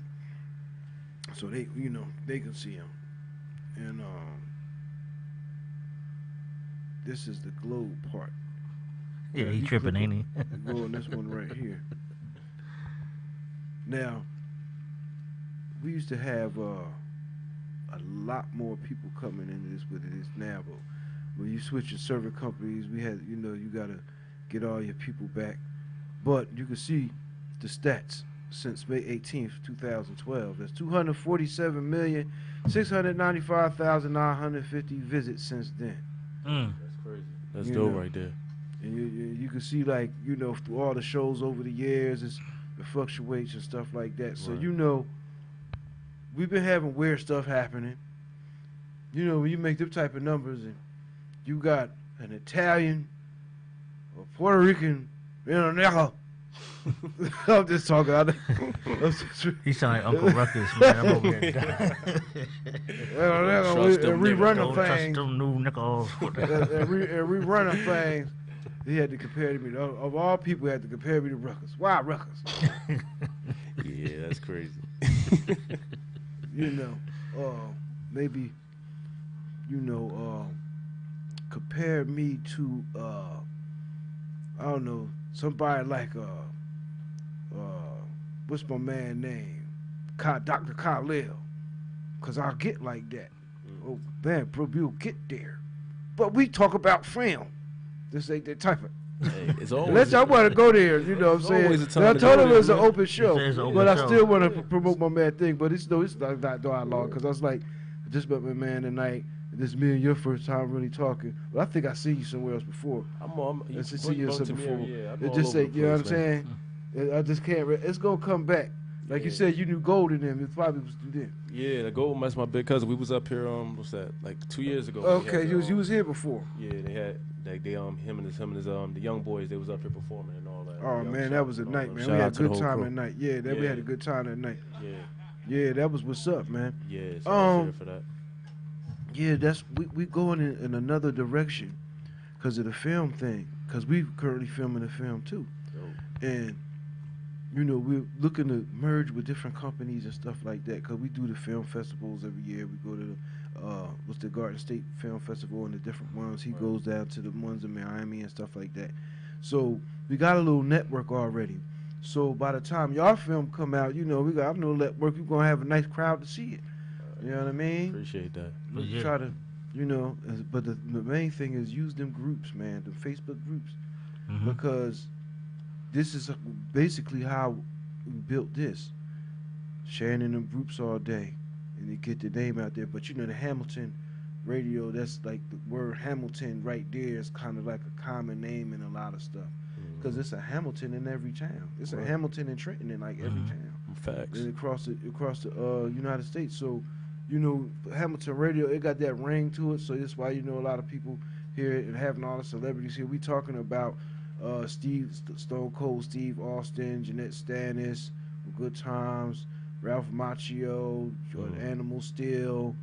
so they can see them, and this is the globe part. Yeah, he tripping, ain't he? Go on this one right here. Now, we used to have a lot more people coming into this with it is now, but when you switch your server companies, we had, you gotta get all your people back. But you can see the stats since May 18th, 2012. That's 247,695,950 visits since then. That's dope right there. And you can see, like, through all the shows over the years, it fluctuates and stuff like that. So, we've been having weird stuff happening. When you make them type of numbers and you got an Italian, a Puerto Rican, I'm just talking. He sound like Uncle Ruckus, man. I'm over here dying. We running Trust things. them new nickels. And we running things. He had to compare me to, of all people, he had to compare me to Ruckus. Why Ruckus? Yeah, that's crazy. Maybe, compare me to, I don't know, somebody like, what's my man name? Dr. Khalil. Because I'll get like that. Oh, man, bro, we'll get there. But we talk about film. This ain't that type of. Hey, it's always. I want to go there, what I'm saying. I told him it's an open show, but I still want to promote my man thing. But it's not dialogue because I was like, just about my man tonight. This is me and your first time really talking. But I think I seen you somewhere else before. I'm I see you somewhere before. Yeah, It just say, you know what I'm saying? I just can't. It's gonna come back. Like you said, you knew Gold in them. It probably was through them. Yeah, the Gold, that's my big cousin. We was up here. What's that? Like 2 years ago. Okay, you was here before. Yeah, they had like him and his the young boys. They was up here performing and all that. Oh man, that was a night, man. We had a good time that night. Yeah, we had a good time that night. Yeah, that was what's up, man. Yeah, so for that. Yeah, that's we going in another direction because of the film thing. Because we currently filming a film too, and you know we're looking to merge with different companies and stuff like that. Because we do the film festivals every year. We go to the Garden State Film Festival and the different ones. He goes down to the ones in Miami and stuff like that. So we got a little network already. So by the time y'all film come out, you know we got a little network. We're gonna have a nice crowd to see it. You know what I mean? Appreciate that. We try to, you know, but the main thing is use them groups, man, the Facebook groups, because this is basically how we built this. Sharing in them groups all day, and they get the name out there. But you know, the Hamilton radio, that's like the word Hamilton right there is kind of like a common name in a lot of stuff. Because it's a Hamilton in every town. It's a Hamilton and Trenton in like every town. Facts. And across the United States. So, you know, Hamilton radio, it got that ring to it. So that's why you know a lot of people here and having all the celebrities here. We talking about Stone Cold Steve Austin, Jeanette Stannis, Good Times, Ralph Macchio, Jordan Animal Steel.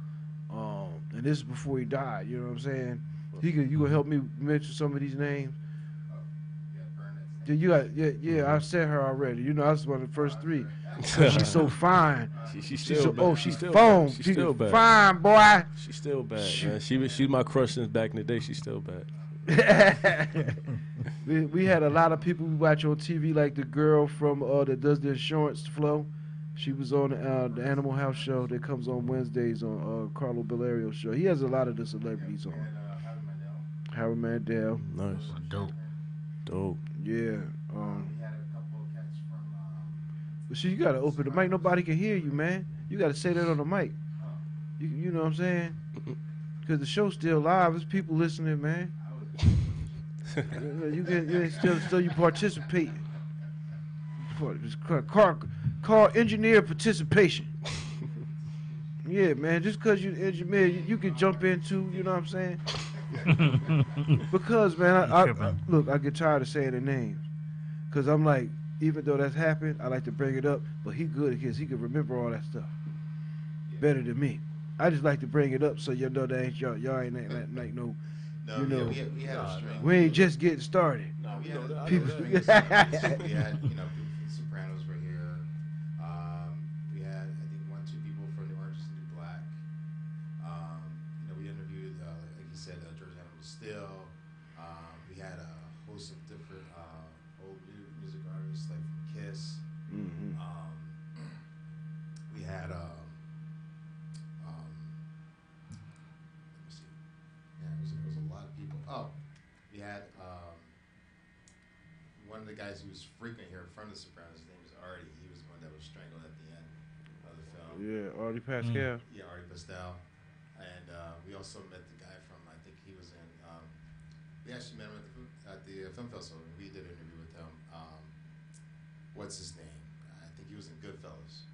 And this is before he died. You know what I'm saying? You gonna help me mention some of these names? I said her already. You know, I was one of the first three. She's so fine. She's still bad. She's foam. She's still bad. Fine, boy. She's still bad, man. She's my crush since back in the day. She's still bad. we had a lot of people we watch on TV, like the girl from that does the insurance flow. She was on the Animal House show that comes on Wednesdays on Carlo Bellario's show. He has a lot of the celebrities on. Howard Mandel. Nice. Dope. Yeah. But you gotta open the mic. Nobody can hear you, man. You gotta say that on the mic. You know what I'm saying? Because the show's still live. There's people listening, man. You participate. It's called engineer participation. Yeah, man. Just because you engineer, you can jump into. You know what I'm saying? Because, man, I get tired of saying the names. Because I'm like, even though that's happened, I like to bring it up. But he good because he can remember all that stuff better than me. I just like to bring it up so you know that ain't y'all ain't like no. You know, we had a string. We ain't just getting started. No, we know that. People, we had, people from The Sopranos were here. We had, I think, 1-2 people from The Orange is the New Black. We interviewed, like you said, George Animal Steel. We had a host of different old music artists, like from Kiss. We had, let me see. Yeah, it was a lot of people. Oh, we had one of the guys who was frequent here from The Sopranos. His name was Artie. He was the one that was strangled at the end of the film. Yeah, Artie Pascal. Yeah, Artie Pascal. And we also met the guy from, I think he was in, we actually met him at the film festival. We did an interview with him. What's his name? I think he was in Goodfellas.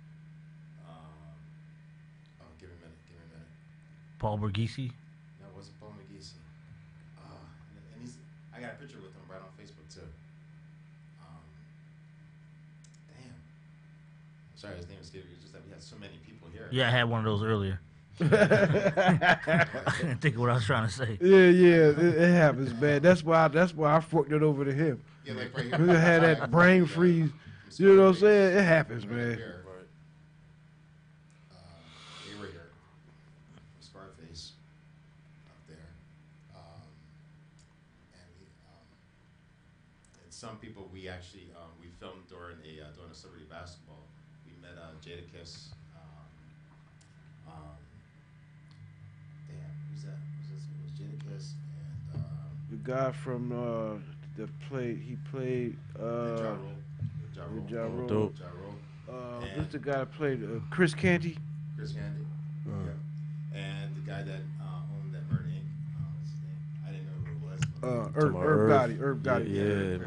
Give me a minute. Paul Borghese? No, it wasn't Paul McGeesey. And I got a picture with him right on Facebook too. Damn. Sorry, his name was Stevie. It's just that we had so many people here. Yeah, I had one of those earlier. I didn't think of what I was trying to say. Yeah, it happens, man. That's why I forked it over to him. Yeah, like right here. We had that brain freeze. You know what I'm saying? It happens, man. They were here. Scarface up there. And some people we actually we filmed during a celebrity basketball. We met Jadakiss. Who's that? It was Jadakiss and the guy from he played Ja Rule. Who's the guy that played Chris Canty? Chris Canty. Yeah. And the guy that owned that Murder Inc. What's his name? I didn't know who it was. Herb Gotti.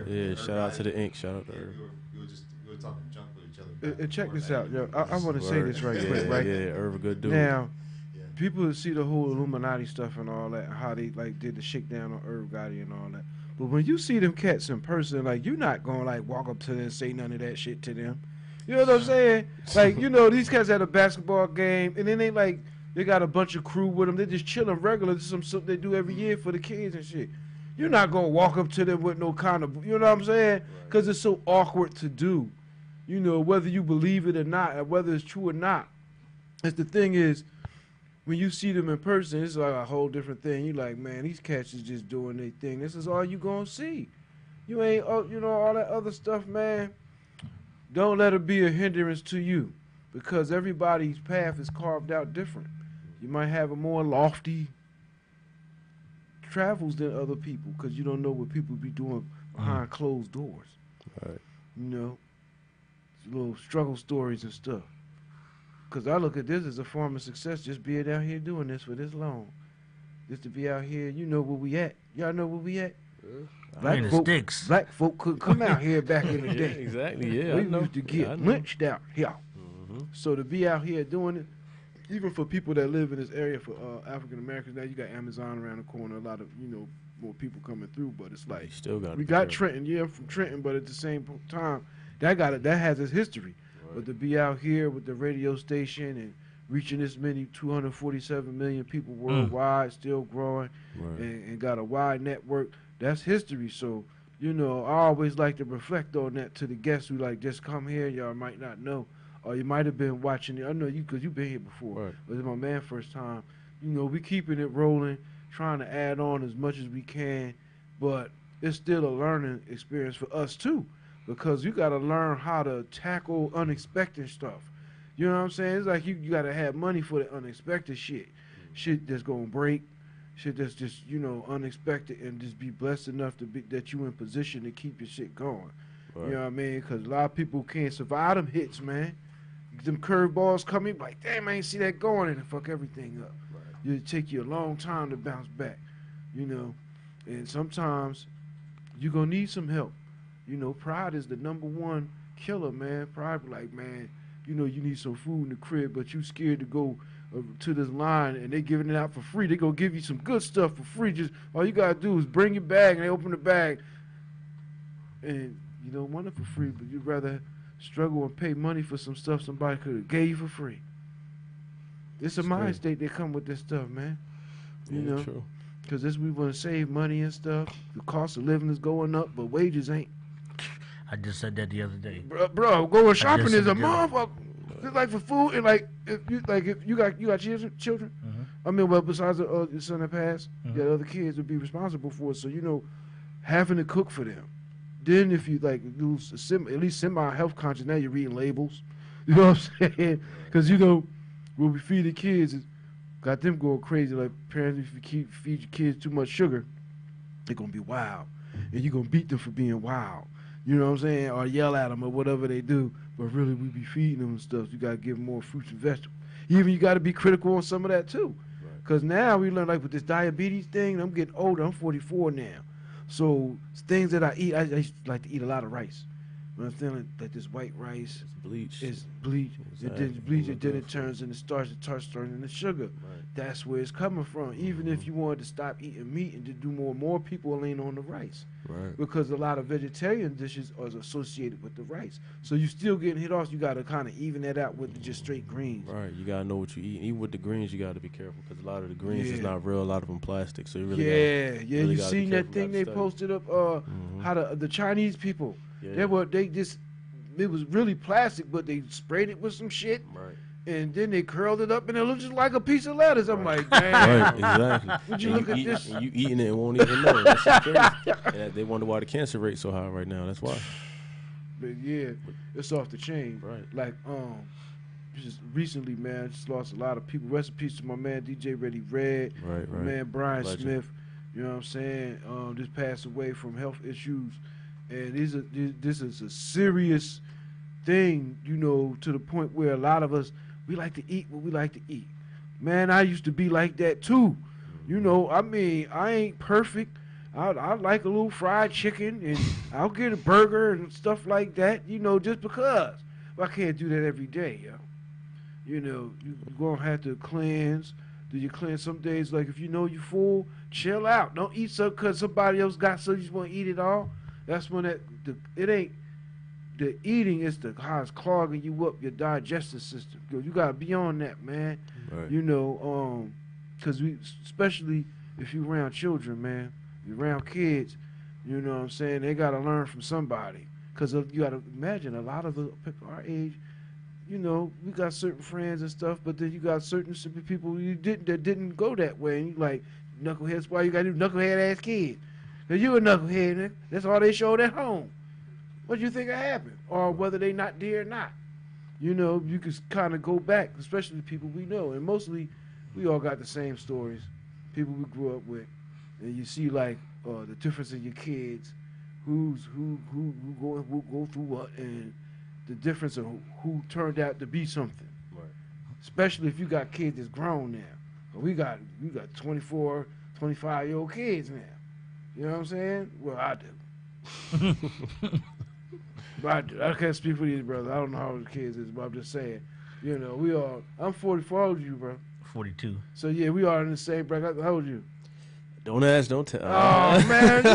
Yeah. Shout out to the Inc. Shout out to Herb. We were just talking junk with each other. And check this out, yo. I want to say this right quick, right? Yeah, Irv, a good dude. Now, people see the whole Illuminati stuff and all that, how they like did the shakedown on Irv Gotti and all that. But when you see them cats in person, like, you're not gonna like walk up to them and say none of that shit to them. You know what I'm saying? Like, you know, these cats at a basketball game, and then they got a bunch of crew with them. They're just chilling regular. This is something they do every year for the kids and shit. You're not going to walk up to them with no kind of, you know what I'm saying? Because it's so awkward to do. You know, whether you believe it or not, or whether it's true or not. It's the thing is, when you see them in person, it's like a whole different thing. You're like, man, these cats is just doing their thing. This is all you going to see. You ain't, you know, all that other stuff, man. Don't let it be a hindrance to you, because everybody's path is carved out different. You might have a more lofty travels than other people, because you don't know what people be doing behind closed doors. Right. You know, little struggle stories and stuff. Because I look at this as a form of success, just being out here doing this for this long. Just to be out here, you know where we at. Y'all know where we at? Black folk could come out here back in the day. Exactly, yeah. We used to get lynched out here. So to be out here doing it, even for people that live in this area, for African Americans, now you got Amazon around the corner, a lot of, you know, more people coming through, but it's like, we got Trenton, yeah, I'm from Trenton, but at the same time, that has its history. Right. But to be out here with the radio station and reaching this many 247 million people worldwide, still growing, and got a wide network, that's history. So, you know, I always like to reflect on that to the guests who like just come here. Y'all might not know, or you might have been watching it. I know you because you've been here before. Right. But it's my man first time. You know, we keeping it rolling, trying to add on as much as we can, but it's still a learning experience for us too, because you got to learn how to tackle unexpected stuff. You know what I'm saying? It's like you got to have money for the unexpected shit. Shit that's going to break. Shit that's just, you know, unexpected, and just be blessed enough to be that you in position to keep your shit going. Right. You know what I mean? Because a lot of people can't survive them hits, man. Them curveballs coming, like, damn, I ain't see that going, and fuck everything up. Right. It'll take you a long time to bounce back, you know. And sometimes you're going to need some help. You know, pride is the #1 killer, man. Pride be like, man, you know, you need some food in the crib, but you scared to go to this line, and they giving it out for free. They gonna give you some good stuff for free. Just all you gotta do is bring your bag, and they open the bag, and you don't want it for free, but you'd rather struggle and pay money for some stuff somebody could have gave you for free. It's a mind state that come with this stuff, man. You know, because we want to save money and stuff. The cost of living is going up, but wages ain't. I just said that the other day. Bro, going shopping is a motherfucker. It's like for food, and like if you got children. I mean, well, besides your son that passed, you got other kids to be responsible for. So, you know, having to cook for them. Then if you like lose at least semi health conscious, now you're reading labels. You know what I'm saying? Because, you know, when we feed the kids, it's got them going crazy. Like parents, if you feed your kids too much sugar, they're gonna be wild, and you're gonna beat them for being wild. You know what I'm saying? Or yell at them or whatever they do. But really, we be feeding them and stuff. You got to give them more fruits and vegetables. Even you got to be critical on some of that, too. Because now we learn, like with this diabetes thing, I'm getting older. I'm 44 now. So things that I eat, I used to like to eat a lot of rice. When I'm feeling like this white rice. It's bleach. It's bleach. Exactly. It bleach, and then it turns into starch. It starts turning into sugar. Right. That's where it's coming from. Even if you wanted to stop eating meat and to do more people are leaning on the rice. Right. Because a lot of vegetarian dishes are associated with the rice. So you still getting hit off. You got to kind of even that out with just straight greens. Right. You got to know what you eat. Even with the greens, you got to be careful because a lot of the greens is not real. A lot of them plastic. So you really you seen that thing they posted up? How the Chinese people. Yeah. It was really plastic, but they sprayed it with some shit. Right. And then they curled it up, and it looked just like a piece of lettuce. I'm like, damn. Right, exactly. Would you look at this? And you eating it and won't even know. That's so crazy. And they wonder why the cancer rate's so high right now. That's why. But yeah, it's off the chain. Right. Like, just recently, man, I just lost a lot of people. Rest in peace to my man DJ Ready Red. Right. My man Brian Smith. You know what I'm saying? Just passed away from health issues. And this is a serious thing, you know, to the point where a lot of us, we like to eat what we like to eat. Man, I used to be like that too. You know, I mean, I ain't perfect. I like a little fried chicken, and I'll get a burger and stuff like that, you know, just because. But I can't do that every day, yo. You know, you're going to have to cleanse. Do you cleanse some days? Like, if you know you're full, chill out. Don't eat so because somebody else got so you just want to eat it all. That's when it ain't the eating, it's the how it's clogging you up, your digestive system. You got to be on that, man. Right. You know, because especially if you around children, man, you around kids, you know what I'm saying? They got to learn from somebody. Because you got to imagine a lot of our age, you know, we got certain friends and stuff, but then you got certain people that didn't go that way. And you like, knuckleheads, why you got to do knucklehead ass kids? Because you a knucklehead, nigga. That's all they showed at home. What do you think happened? Or whether they not there or not. You know, you can kind of go back, especially the people we know. And mostly, we all got the same stories, people we grew up with. And you see, like, the difference in your kids, who go through what, and the difference of who turned out to be something. Right. Especially if you got kids that's grown now. But we got 24, 25-year-old kids now. You know what I'm saying? Well, I do. But I can't speak for these brothers. I don't know how old the kids is, but I'm just saying. You know, I'm 44. How old are you, bro? 42. So, yeah, we are in the same bracket. How old are you? Don't ask, don't tell. Oh, man.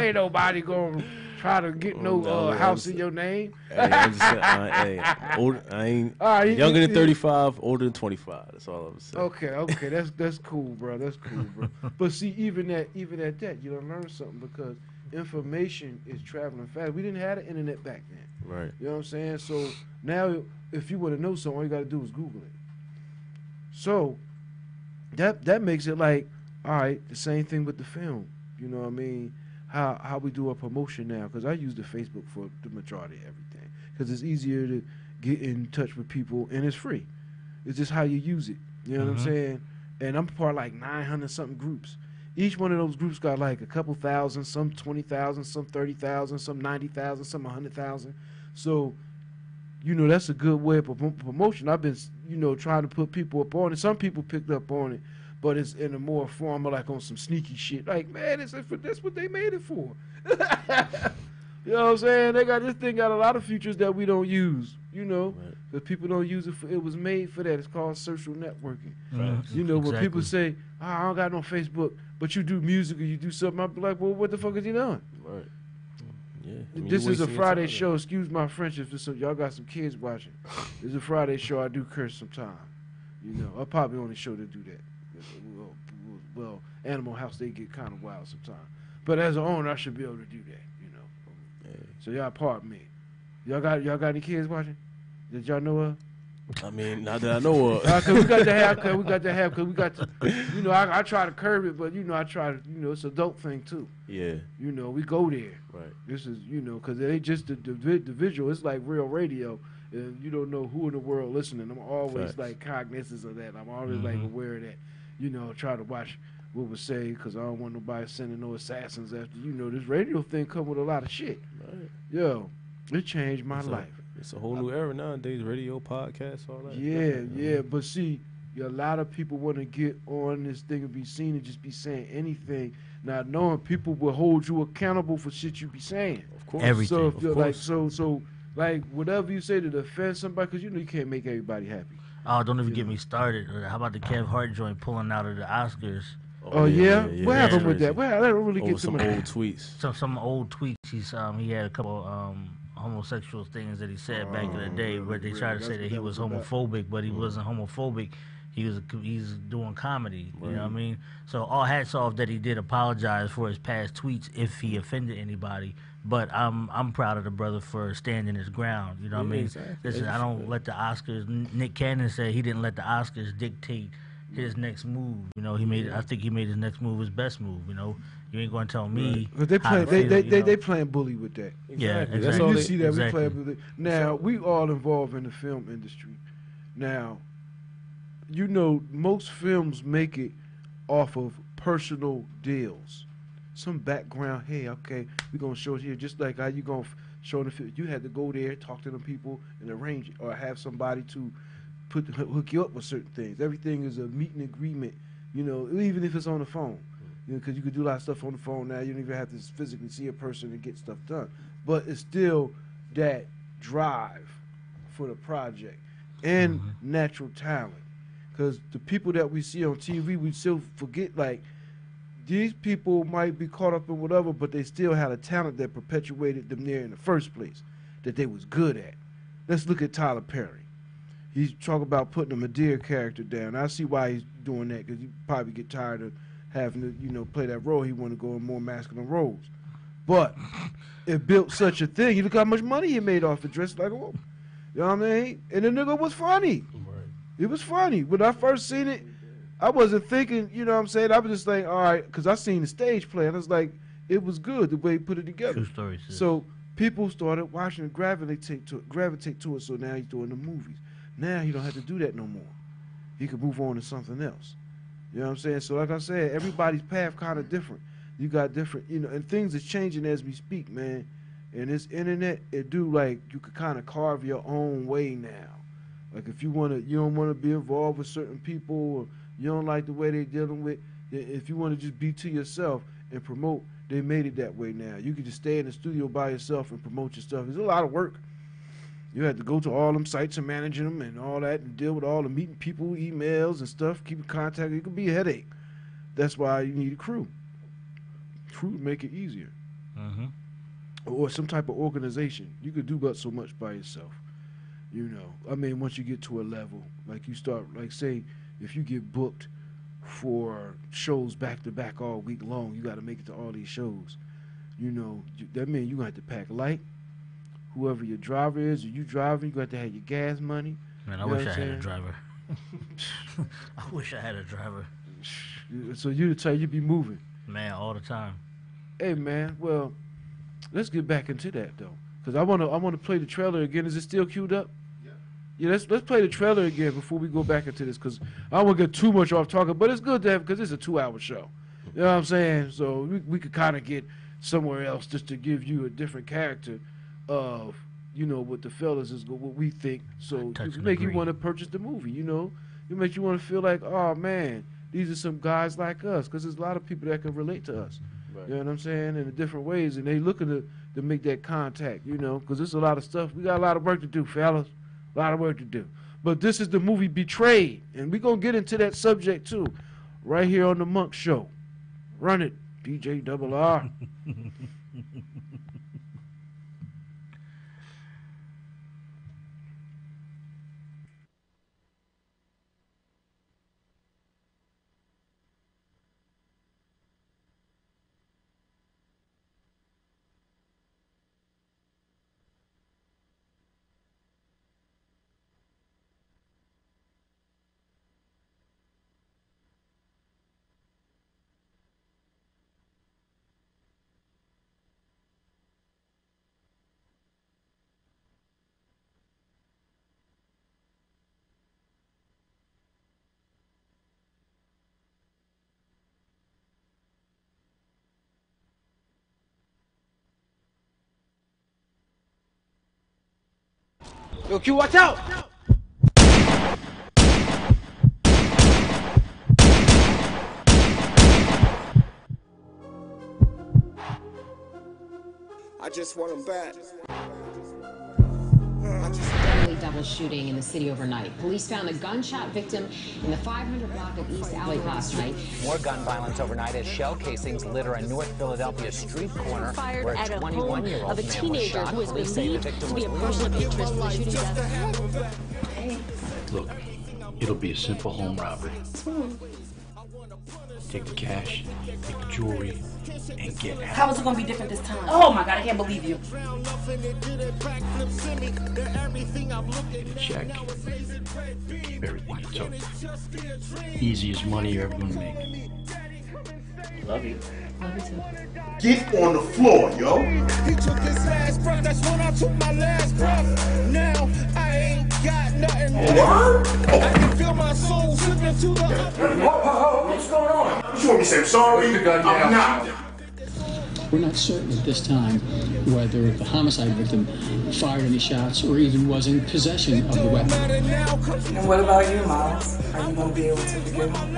Ain't nobody going to try to get no house in your name. Hey, I'm just saying, I ain't younger than 35, older than 25. That's all I'm saying. Okay. That's cool, bro. That's cool, bro. But see, even at that, you don't learn something because information is traveling fast. We didn't have the internet back then. Right. You know what I'm saying? So now, if you want to know something, all you got to do is Google it. So that makes it like, all right, the same thing with the film. You know what I mean? How we do a promotion now, because I use the Facebook for the majority of everything, because it's easier to get in touch with people and it's free. It's just how you use it. You know what I'm saying? And I'm part of like 900 something groups. Each one of those groups got like a couple thousand, some 20,000, some 30,000, some 90,000, some 100,000. So, you know, that's a good way of promotion. I've been, you know, trying to put people up on it. Some people picked up on it, but it's in a more formal, like on some sneaky shit. Like, man, that's what they made it for. You know what I'm saying? This thing got a lot of features that we don't use, you know, because people don't use it for, it was made for that. It's called social networking. Right. You know, when people say, I don't got no Facebook, but you do music or you do something, I'll be like, well, what the fuck is you doing? Right. Yeah. This is a Friday show. Excuse my French if y'all got some kids watching. It's a Friday show. I do curse sometimes. You know, I'm probably on the show to do that. Well, Animal House, they get kind of wild sometimes. But as an owner, I should be able to do that, you know. Yeah. So y'all pardon me. Y'all got any kids watching? Did y'all know of? I mean, not that I know of. Cause we got to, you know, I try to curb it, but you know, I try to, you know, it's an adult thing too. Yeah. You know, we go there. Right. This is, you know, because it ain't just the visual. It's like real radio, and you don't know who in the world listening. I'm always like cognizant of that. I'm always like aware of that. You know, try to watch what was said because I don't want nobody sending no assassins after. You know, this radio thing come with a lot of shit. Right. Yo, it changed my life. It's a whole new era nowadays. Radio, podcasts, all that. Yeah. But see, a lot of people want to get on this thing and be seen and just be saying anything, not knowing people will hold you accountable for shit you be saying. Of course. Everything. So if you're like, so like whatever you say to defend somebody, because you know you can't make everybody happy. Oh, don't even get me started. How about the Kev Hart joint pulling out of the Oscars? Oh yeah? What happened with that? Well, I don't really get some old tweets. Some old tweets. He had a couple homosexual things that he said back in the day, but they tried to say that he was homophobic, but he wasn't homophobic. He's doing comedy. You know what I mean? So all hats off that he did apologize for his past tweets if he offended anybody. But I'm proud of the brother for standing his ground. You know what I mean? Exactly. Listen, I don't let the Oscars. Nick Cannon said he didn't let the Oscars dictate his next move. You know, I think he made his next move his best move. You know, you ain't going to tell me. But they playing bully with that. Yeah, exactly. That's all you see that exactly. we playing bully. Now we all involved in the film industry. Now, you know, most films make it off of personal deals. Some background, hey, okay, we're going to show it here, just like how you going to show the film. You had to go there, talk to them people, and arrange it, or have somebody to hook you up with certain things. Everything is a meeting agreement, you know, even if it's on the phone. because you could do a lot of stuff on the phone now. You don't even have to physically see a person and get stuff done. But it's still that drive for the project and natural talent. Because the people that we see on TV, we still forget, like, these people might be caught up in whatever, but they still had a talent that perpetuated them there in the first place, that they was good at. Let's look at Tyler Perry. He's talking about putting a Medea character down. I see why he's doing that, because he probably get tired of having to, you know, play that role. He want to go in more masculine roles. But it built such a thing. You look how much money he made off it, dressed like a woman. You know what I mean? And the nigga was funny. Right. It was funny. When I first seen it, I wasn't thinking, you know what I'm saying? I was just like, all right, because I seen the stage play, and I was like, it was good the way he put it together. True story, sis. So people started watching and gravitate to it, so now he's doing the movies. Now he don't have to do that no more. He can move on to something else. You know what I'm saying? So like I said, everybody's path kind of different. You got different, you know, and things are changing as we speak, man. And this internet, it do, like, you could kind of carve your own way now. Like, if you don't want to be involved with certain people, or you don't like the way they're dealing with, if you want to just be to yourself and promote, they made it that way now. You can just stay in the studio by yourself and promote your stuff. It's a lot of work. You have to go to all them sites and manage them and all that and deal with all the meeting people, emails and stuff, keep in contact. It could be a headache. That's why you need a crew. Crew to make it easier. Or some type of organization. You could do but so much by yourself. You know, I mean, once you get to a level, like you start, like say, if you get booked for shows back to back all week long, you got to make it to all these shows. You know, that means you're going to have to pack light. Whoever your driver is, or you driving, you're going to have your gas money. Man, I wish I had a driver. I wish I had a driver. So you the type you be moving. Man, all the time. Hey, man, well, let's get back into that, though. Because I wanna play the trailer again. Is it still queued up? Yeah, let's play the trailer again before we go back into this, because I don't want to get too much off talking, but it's good to have, because it's a 2-hour show. You know what I'm saying? So we could kind of get somewhere else just to give you a different character of, you know, what the fellas is, what we think. So it make you want to purchase the movie, you know? It makes you want to feel like, oh, man, these are some guys like us, because there's a lot of people that can relate to us. Right. You know what I'm saying? In different ways, and they looking to make that contact, you know, because there's a lot of stuff. We got a lot of work to do, fellas. A lot of work to do. But this is the movie Betrayed, and we're going to get into that subject, too, right here on the Munk Show. Run it, DJ Double R. Yo, Q, watch out! I just want him back. Double shooting in the city overnight. Police found a gunshot victim in the 500 block of East Alley last night. More gun violence overnight as shell casings litter a North Philadelphia street corner where a 21-year-old of a teenager who is believed to be a person of interest in the shooting death. Look, it'll be a simple home robbery. Take the cash, take the jewelry, and get out. How is it going to be different this time? Oh my God, I can't believe you. Get a check. Keep everything you took. Easiest money you're ever going to make. Love you. Love you too. Get on the floor, yo. He took his last breath, that's when I took my last breath. Now I ain't got nothing left. I can feel my soul slipping to the What's going on? You want me to say sorry? I'm not. We're not certain at this time whether the homicide victim fired any shots or even was in possession of the weapon. And what about you, Miles? Are you going to be able to forgive him?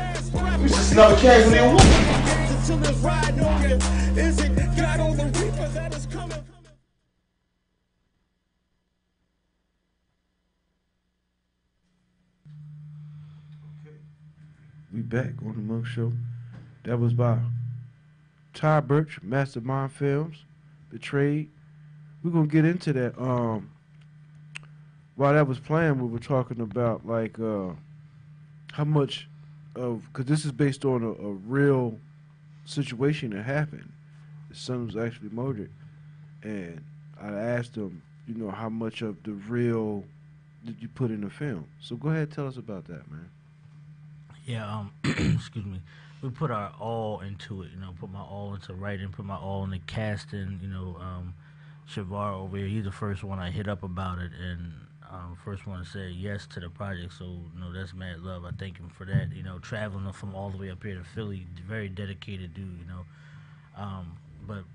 This is another casualty of war. till it's riding on you. Is it God or the Reaper that is coming? We back on the Munk Show. That was by Ty Birch, Mastermind Films, Betrayed. We're gonna get into that. While that was playing, we were talking about like how much of, because this is based on a real situation that happened. His son was actually murdered, and I asked him, you know, how much of the real did you put in the film? So go ahead, tell us about that, man. Yeah, excuse me. We put our all into it, you know, put my all into writing, put my all into casting, you know. Shavar over here, he's the first one I hit up about it, and first one to say yes to the project, so, you know, that's mad love. I thank him for that, you know, traveling from all the way up here to Philly, very dedicated dude, you know. But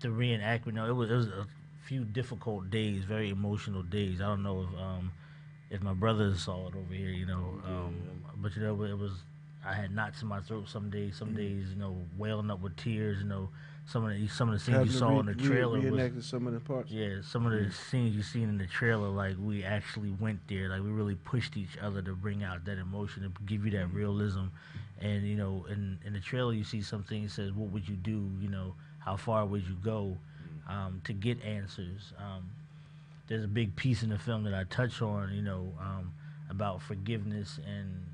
the reenactment, you know, it was a few difficult days, very emotional days. I don't know if my brothers saw it over here, you know, but you know, it was, I had knots in my throat some days, you know, wailing up with tears, you know. Some of the scenes you saw in the trailer reenacted some of the parts. Yeah, some of the scenes you seen in the trailer, like we actually went there, like we really pushed each other to bring out that emotion, to give you that realism. And you know, in the trailer you see something that says, "What would you do? You know, how far would you go to get answers?" There's a big piece in the film that I touch on, you know, about forgiveness and,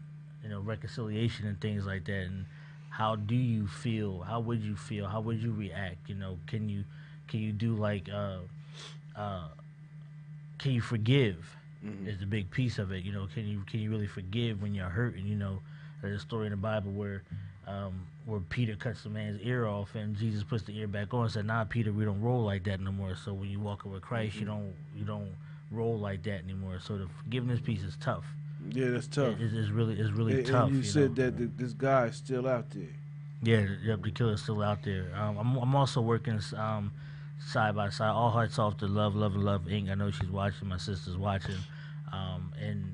you know, reconciliation and things like that. And how do you feel? How would you feel? How would you react? You know, can you do like can you forgive? Is the big piece of it. You know, can you really forgive when you're hurt? And you know, there's a story in the Bible where Peter cuts the man's ear off, and Jesus puts the ear back on and said, "Nah, Peter, we don't roll like that no more." So when you walk with Christ, you don't roll like that anymore. So the forgiveness piece is tough. Yeah, that's tough. It's really tough. And you said that this guy is still out there. Yeah, yep, the killer's still out there. I'm also working side by side. All Hearts Off to Love Inc. I know she's watching. My sister's watching. And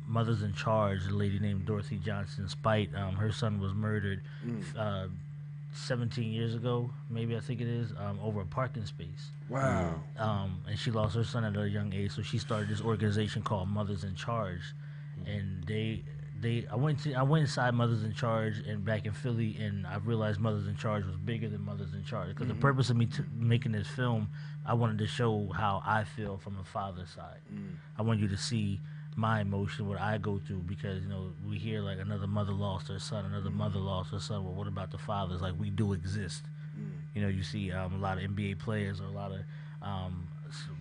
Mothers in Charge, a lady named Dorothy Johnson Spite. Her son was murdered 17 years ago, maybe I think it is, over a parking space. Wow. And she lost her son at a young age, so she started this organization called Mothers in Charge. And I went inside Mothers in Charge and back in Philly, and I realized Mothers in Charge was bigger than Mothers in Charge. Because the purpose of me making this film, I wanted to show how I feel from a father's side. I want you to see my emotion, what I go through, because, you know, we hear like another mother lost her son, another mother lost her son. Well, what about the fathers? Like, we do exist. You know, you see a lot of NBA players or a lot of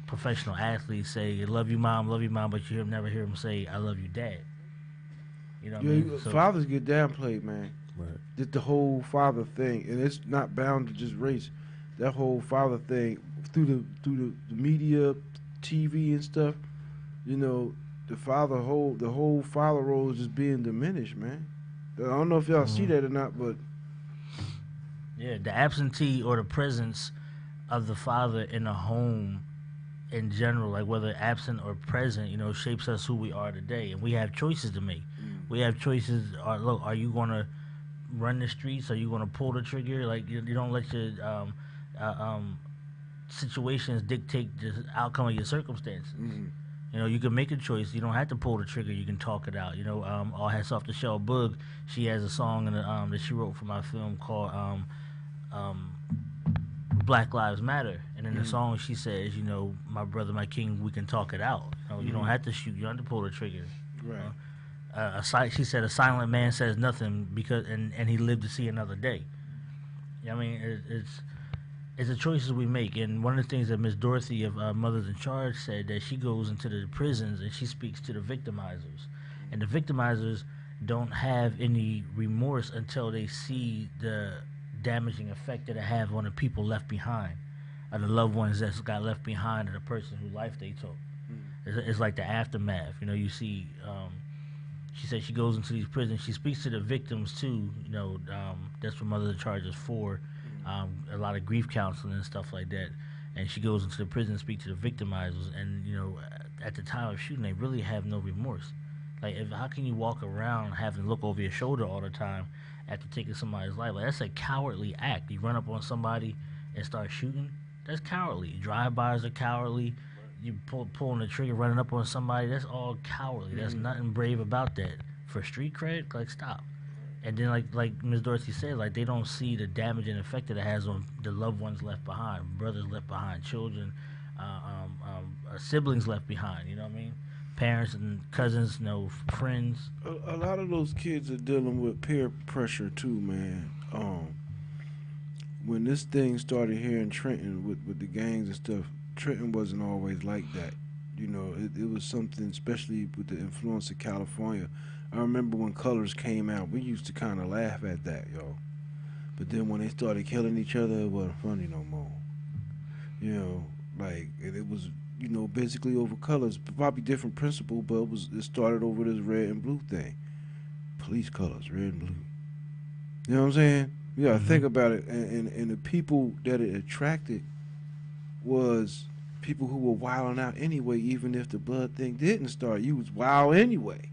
professional athletes say, "Love you, mom," but you never hear them say, "I love you, dad." You know what I mean? So, fathers get downplayed, man. Right. Just the whole father thing, and it's not bound to just race. That whole father thing through the media, TV and stuff. You know, the whole father role is just being diminished, man. I don't know if y'all see that or not, but yeah, the absentee or the presence of the father in a home in general, like whether absent or present, you know, shapes us who we are today, and we have choices to make. We have choices. Look, are you going to run the streets? Are you going to pull the trigger? Like, you don't let your situations dictate the outcome of your circumstances. You know, you can make a choice. You don't have to pull the trigger. You can talk it out. You know, all hats off to Shell Boog. She has a song that she wrote for my film called Black Lives Matter. And in the song she says, you know, "My brother, my king, we can talk it out." You know, you don't have to shoot. You don't have to pull the trigger. Right. She said, "A silent man says nothing because and he lived to see another day." I mean, it's the choices we make. And one of the things that Miss Dorothy of Mothers in Charge said, that she goes into the prisons and she speaks to the victimizers, and the victimizers don't have any remorse until they see the damaging effect that it have on the people left behind, or the loved ones that got left behind, or the person whose life they took. It's like the aftermath. You know, you see. She said she goes into these prisons. She speaks to the victims too. You know, that's what Mothers in Charge is for. A lot of grief counseling and stuff like that. And she goes into the prison and speaks to the victimizers. And you know, at the time of shooting, they really have no remorse. Like, how can you walk around having to look over your shoulder all the time after taking somebody's life. Like, that's a cowardly act. You run up on somebody and start shooting. That's cowardly. Drive-bys are cowardly. You pulling the trigger, running up on somebody. That's all cowardly. There's nothing brave about that. For street cred, like, stop. And then, like Ms. Dorsey said, like, they don't see the damage and effect that it has on the loved ones left behind, brothers left behind, children, siblings left behind. You know what I mean? Parents and cousins, friends. A lot of those kids are dealing with peer pressure too, man. When this thing started here in Trenton with the gangs and stuff, Trenton wasn't always like that. You know, it was something, especially with the influence of California. I remember when Colors came out, we used to kind of laugh at that, yo. But then when they started killing each other, it wasn't funny no more. You know, like, it was, you know, basically over colors. Probably different principle, but it started over this red and blue thing. Police colors, red and blue. You know what I'm saying? You gotta think about it. And the people that it attracted was people who were wilding out anyway, even if the blood thing didn't start. You was wild anyway.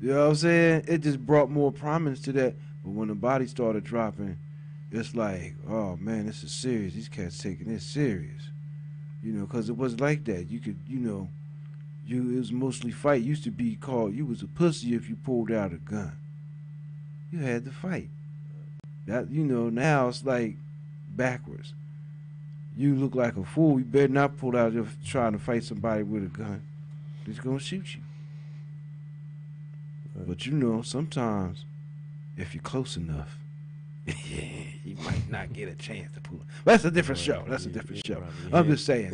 You know what I'm saying? It just brought more prominence to that. But when the body started dropping, it's like, oh man, this is serious. These cats taking this serious. You know, because it was like that. You could, you know, it was mostly fight. Used to be called, you was a pussy if you pulled out a gun. You had to fight. That, you know, now it's like backwards. You look like a fool. You better not pull out just trying to fight somebody with a gun. He's gonna shoot you. But you know, sometimes if you're close enough, you might not get a chance to pull it. That's a different show. That's a different show. I'm just saying.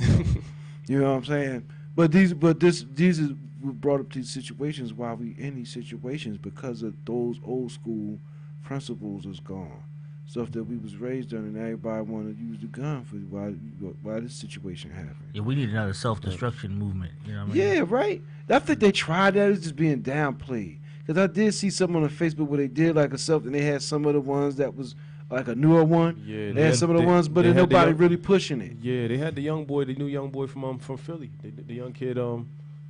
You know what I'm saying? But these is brought up these situations while we in these situations because of those old school principles is gone. Stuff that we was raised on, and everybody want to use the gun for why this situation happened. Yeah, we need another self-destruction movement. You know what I mean? Yeah, right. I think they tried that. It's just being downplayed. Because I did see something on Facebook where they did like a self, and they had some of the ones that was like a newer one. Yeah, they had some of the ones, but nobody really pushing it. Yeah, they had the new young boy from Philly. The young kid,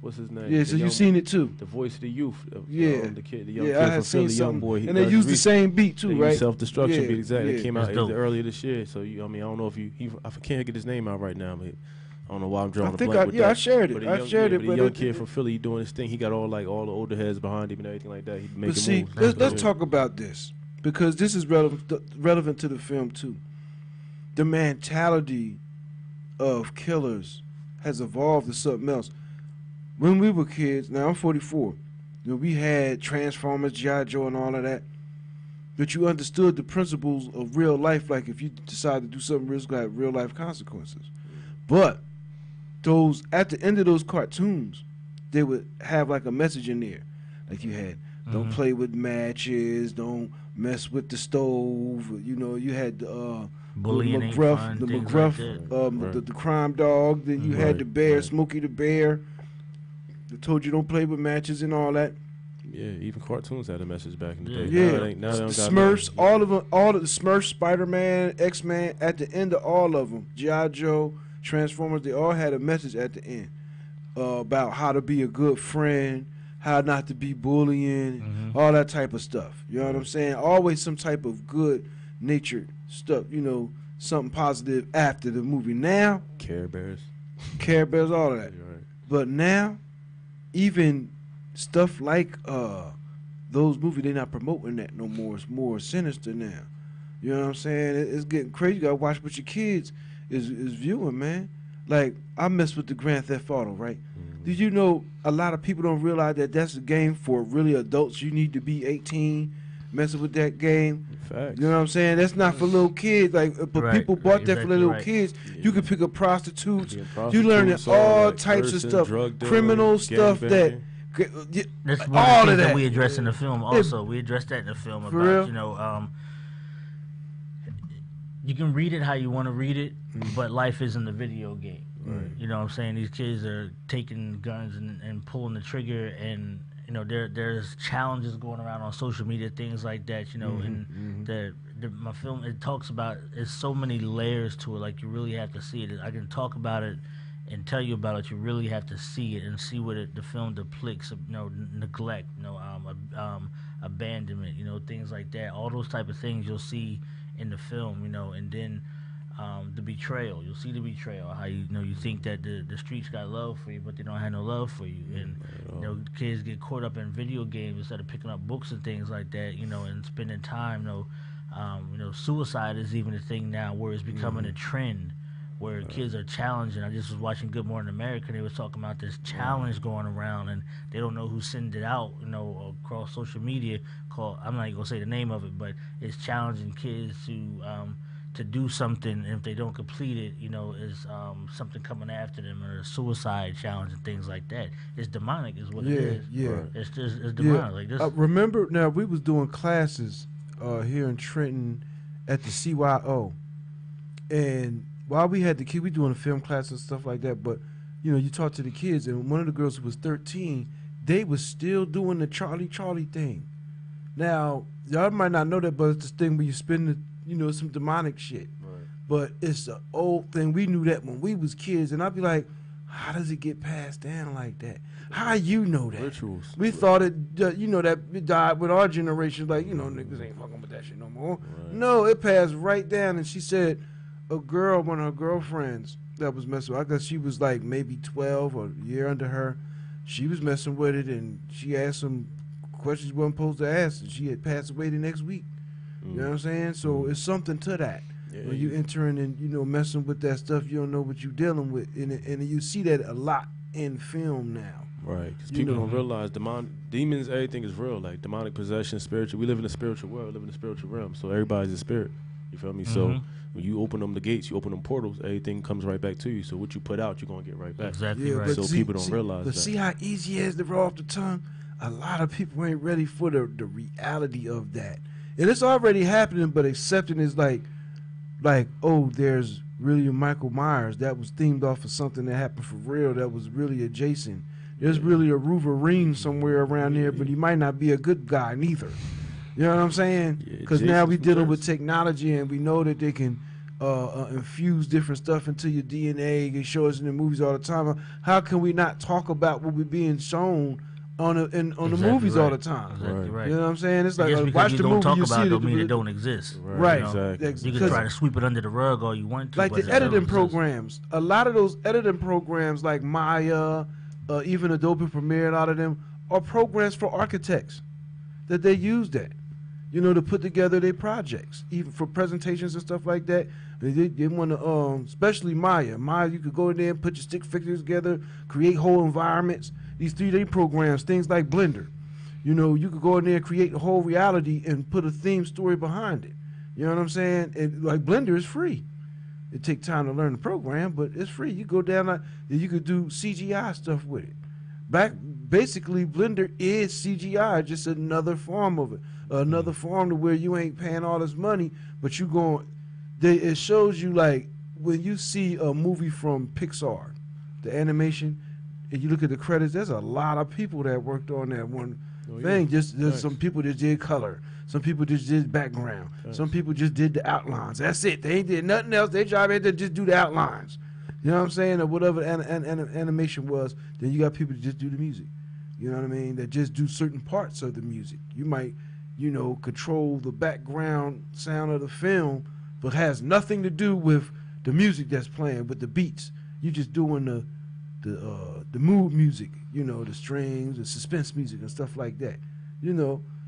what's his name? Yeah, so you seen it too. The voice of the youth. Yeah, the young kid from Philly, young boy. And they used the same beat too, right? Self-destruction beat, exactly. Yeah. It came out earlier this year. So I don't know if I can't get his name out right now, but I don't know why I'm drawing a blank with that. I shared it. But But a young kid from Philly doing his thing. He got all the older heads behind him and everything like that. He making moves. See, let's talk about this because this is relevant to the film too. The mentality of killers has evolved to something else. When we were kids, now I'm 44. You know, we had Transformers, G.I. Joe, and all of that. But you understood the principles of real life, like if you decide to do something real, it's going to have real life consequences. But those at the end of those cartoons, they would have like a message in there. Like you had, don't play with matches, don't mess with the stove. You know, you had bullying, McGruff, the crime dog. Then you had the bear, Smokey the Bear. They told you don't play with matches and all that. Yeah, even cartoons had a message back in the day. Yeah, now the Smurfs, all of them, all of the Smurfs, Spider-Man, X-Men. At the end of all of them, G.I. Joe, Transformers, they all had a message at the end about how to be a good friend, how not to be bullying, all that type of stuff. You know what I'm saying? Always some type of good-natured stuff. You know, something positive after the movie. Now, Care Bears, all of that. Right. But now, even stuff like those movies, they're not promoting that no more. It's more sinister now. You know what I'm saying? It's getting crazy. You gotta watch what your kids is viewing, man. Like, I mess with the Grand Theft Auto, right? Did you know a lot of people don't realize that that's a game for really adults? You need to be 18 messing with that game. Facts. You know what I'm saying? That's not for little kids. Like, but people bought that for little kids. Yeah. You can pick up prostitutes. You learning all types of stuff, criminal stuff that. That's one of the things that we address in the film. Also, we address that in the film about you can read it how you want to read it, but life isn't a video game. Right. You know what I'm saying? These kids are taking guns and pulling the trigger, and you know there's challenges going around on social media, things like that. You know, and my film, it talks about, there's so many layers to it. Like, you really have to see it. I can talk about it and tell you about it. You really have to see it and see what the film depicts. Neglect, abandonment, things like that. All those type of things you'll see in the film, and then the betrayal. You'll see the betrayal. How you think that the streets got love for you, but they don't have no love for you. And kids get caught up in video games instead of picking up books and things like that. And spending time. Suicide is even a thing now, where it's becoming a trend, where kids are challenging. I just was watching Good Morning America, and they was talking about this challenge going around, and they don't know who sent it out, across social media, called, I'm not even gonna say the name of it, but it's challenging kids to do something, and if they don't complete it, is something coming after them, or a suicide challenge and things like that. It's demonic, is what it is. Yeah, it's demonic. Like this. Remember, now we was doing classes here in Trenton at the CYO, and while we had the kids, we doing a film class and stuff like that, but you talk to the kids, and one of the girls who was 13, they was still doing the Charlie thing. Now, y'all might not know that, but it's this thing where you spend some demonic shit. Right. But it's the old thing. We knew that when we was kids, and I'd be like, how does it get passed down like that? How you know that? Rituals. We thought it, that it died with our generation. Like, niggas ain't fucking with that shit no more. Right. No, it passed right down. And she said, one of her girlfriends that was messing with, I guess she was like maybe 12 or a year under her. She was messing with it, and she asked some questions she wasn't supposed to ask, and she had passed away the next week. You know what I'm saying? So it's something to that. Yeah, when you entering and messing with that stuff, you don't know what you're dealing with, and you see that a lot in film now. Right, because people don't realize demons, everything is real. Like demonic possession, spiritual. We live in a spiritual world, live in a spiritual realm. So everybody's a spirit. You feel me? So when you open them the gates, you open them portals, everything comes right back to you. So what you put out, you're gonna get right back. Exactly right. So people don't realize that. But see how easy it is to roll off the tongue? A lot of people ain't ready for the reality of that. And it's already happening, but accepting is like, oh, there's really a Michael Myers that was themed off of something that happened for real that was really adjacent. There's really a Wolverine somewhere around there, but he might not be a good guy neither. You know what I'm saying? Because now we're dealing with technology, and we know that they can infuse different stuff into your DNA. They show us in the movies all the time. How can we not talk about what we're being shown on the movies all the time? Exactly right. You know what I'm saying? It's like watch the movie, you see it. Don't mean it don't exist. Right. Exactly. You can try to sweep it under the rug all you want to. Like the editing programs. A lot of those editing programs like Maya, even Adobe Premiere, and all of them are programs for architects that they use that, to put together their projects, even for presentations and stuff like that. They want to, especially Maya. Maya, you could go in there and put your stick figures together, create whole environments. These 3D programs, things like Blender, you could go in there and create the whole reality and put a theme story behind it. You know what I'm saying? And like Blender is free. It takes time to learn the program, but it's free. You go down, you could do CGI stuff with it. Basically, Blender is CGI, just another form of it, another form to where you ain't paying all this money, but it shows you, like, when you see a movie from Pixar, the animation, and you look at the credits, there's a lot of people that worked on that one thing. There's some people that did color. Some people just did background. Some people just did the outlines. That's it. They ain't did nothing else. Their job ain't to just do the outlines. You know what I'm saying? Or whatever animation was. Then you got people that just do the music. You know what I mean? That just do certain parts of the music. You might, control the background sound of the film, but has nothing to do with the music that's playing, with the beats. You just doing the mood music, the strings, the suspense music and stuff like that.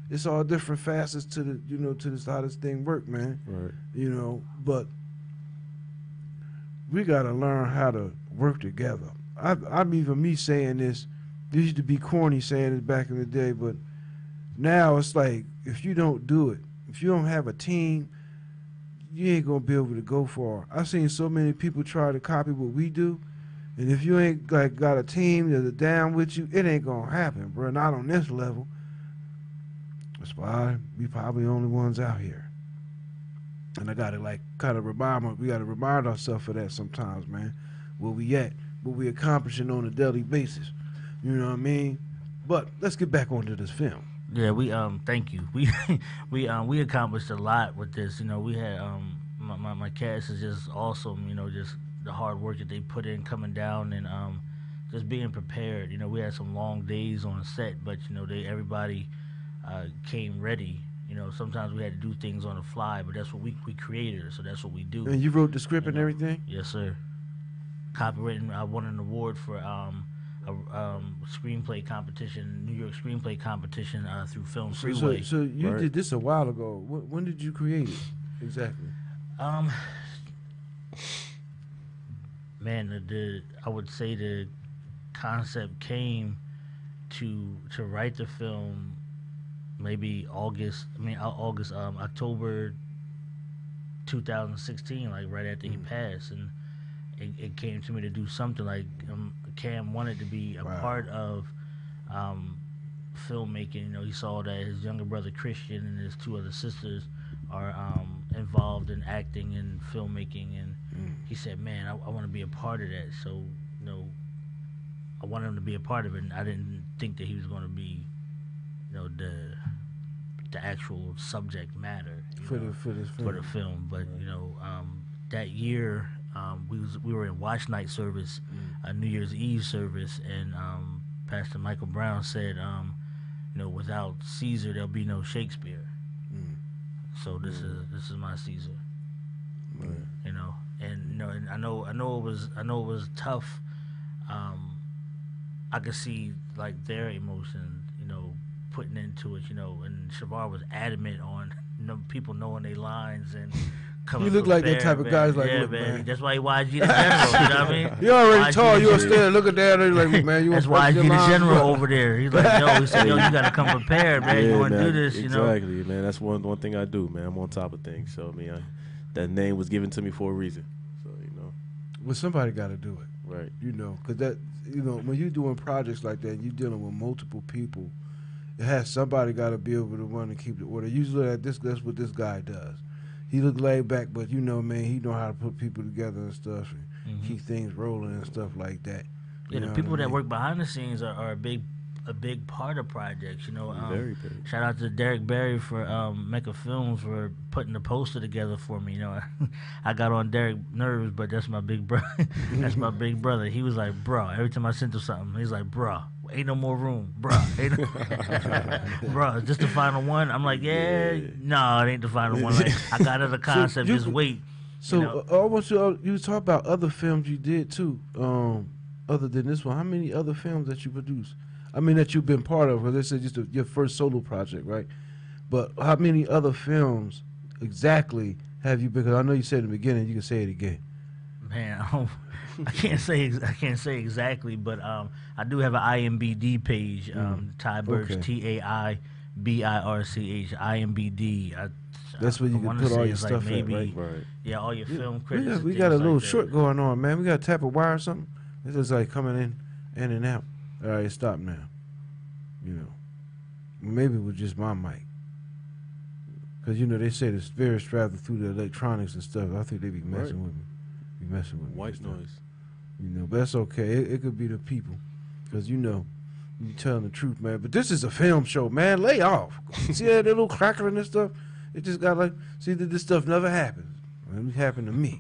It's all different facets to how this thing work, man. Right. But we gotta learn how to work together. I'm even me saying this. This used to be corny saying this back in the day, but now it's like, if you don't do it, if you don't have a team, you ain't gonna be able to go far. I've seen so many people try to copy what we do, and if you ain't got a team that's down with you, it ain't gonna happen, bro. Not on this level. That's why we probably the only ones out here. And I gotta we gotta remind ourselves of that sometimes, man. Where we at, what we accomplishing on a daily basis. You know what I mean? But let's get back onto this film. Yeah, thank you. We accomplished a lot with this. We had my cast is just awesome. Just the hard work that they put in coming down and just being prepared. You know, we had some long days on set, but you know, everybody came ready. You know, sometimes we had to do things on the fly, but that's what we created, so that's what we do. And you wrote the script and everything? Yes, sir. Copywritten. I won an award for a screenplay competition, New York screenplay competition through Film Freeway. So you did this a while ago. When did you create it exactly? Man, I would say the concept came to write the film maybe October 2016, like right after he passed, and it came to me to do something like Cam wanted to be a part of filmmaking. You know, he saw that his younger brother Christian and his two other sisters are involved in acting and filmmaking, and he said, man, I want to be a part of that. So, you know, I wanted him to be a part of it, and I didn't think that he was going to be, you know, the actual subject matter for the film. But you know, that year we were in watch night service, New Year's Eve service, and Pastor Michael Brown said, you know, without Caesar there'll be no Shakespeare. So this is my Caesar. You know, and you know, and I know it was tough. I could see like their emotion, you know, putting into it, you know, and Shavar was adamant on, you know, people knowing their lines and coming. You look like that type of guy. Like, yeah, look, man. man. That's why he YG the general. You know what I mean? You already YG tall. You stand looking down there like, man, you want that's to YG your the line, general bro. over there. He's like, yo, he said, yo, you gotta come prepared, man. You want to do this, you know? Exactly, man. That's one thing I do, man. I'm on top of things. So I mean, that name was given to me for a reason. So you know, well, somebody got to do it, right? You know, because that, you know, when you're doing projects like that, and you're dealing with multiple people. It has somebody got to be able to run and keep the order. Usually that's what this guy does. He look laid back, but you know, man, he know how to put people together and stuff, and keep things rolling and stuff like that. Yeah, the people that work behind the scenes are a big part of projects. You know, very big. Shout out to Derek Barry for Mecca Films for putting the poster together for me. You know, I got on Derek nerves, but that's my big brother. That's my big brother. He was like, bro, every time I sent him something, he's like, bro, ain't no more room, bro. Bro, is this the final one? I'm like, no, it ain't the final one. Like, I got other concepts. Just wait. So you know? I want you to talk about other films you did too, other than this one. How many other films that you produced? I mean, that you've been part of. Because they said just your first solo project, right? But how many other films exactly have you been? Because I know you said in the beginning. You can say it again. Man, I can't say exactly, but I do have an IMBD page. Ty Birch, TAIBIRCH, IMBD. That's where you can put all your stuff like maybe, at, right? Yeah, all your film credits. We got a little short going on, man. We got to tap a wire or something. This is like coming in and out. All right, stop now. You know, maybe with just my mic. Because, you know, they say the spirits travel through the electronics and stuff. I think they be messing with me. White noise. You know, but that's okay. It could be the people. Because, you know, you telling the truth, man. But this is a film show, man. Lay off. See that little crackling and stuff? It just got like, see that this stuff never happens. It happened to me.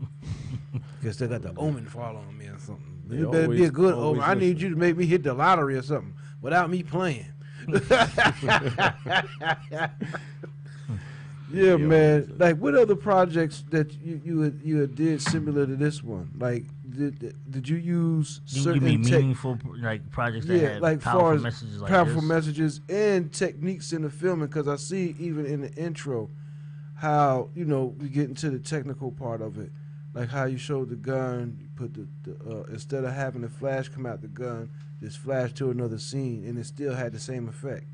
Because they got the omen fall on me or something. It better be a good omen. I need you to make me hit the lottery or something without me playing. Yeah, man. Like, what other projects that you had did similar to this one? Like, did you use certain meaningful like projects that had like powerful messages, like powerful this? messages and techniques in the filming? Because I see even in the intro how, you know, we get into the technical part of it, like how you showed the gun. You put the instead of having the flash come out the gun, just flash to another scene, and it still had the same effect.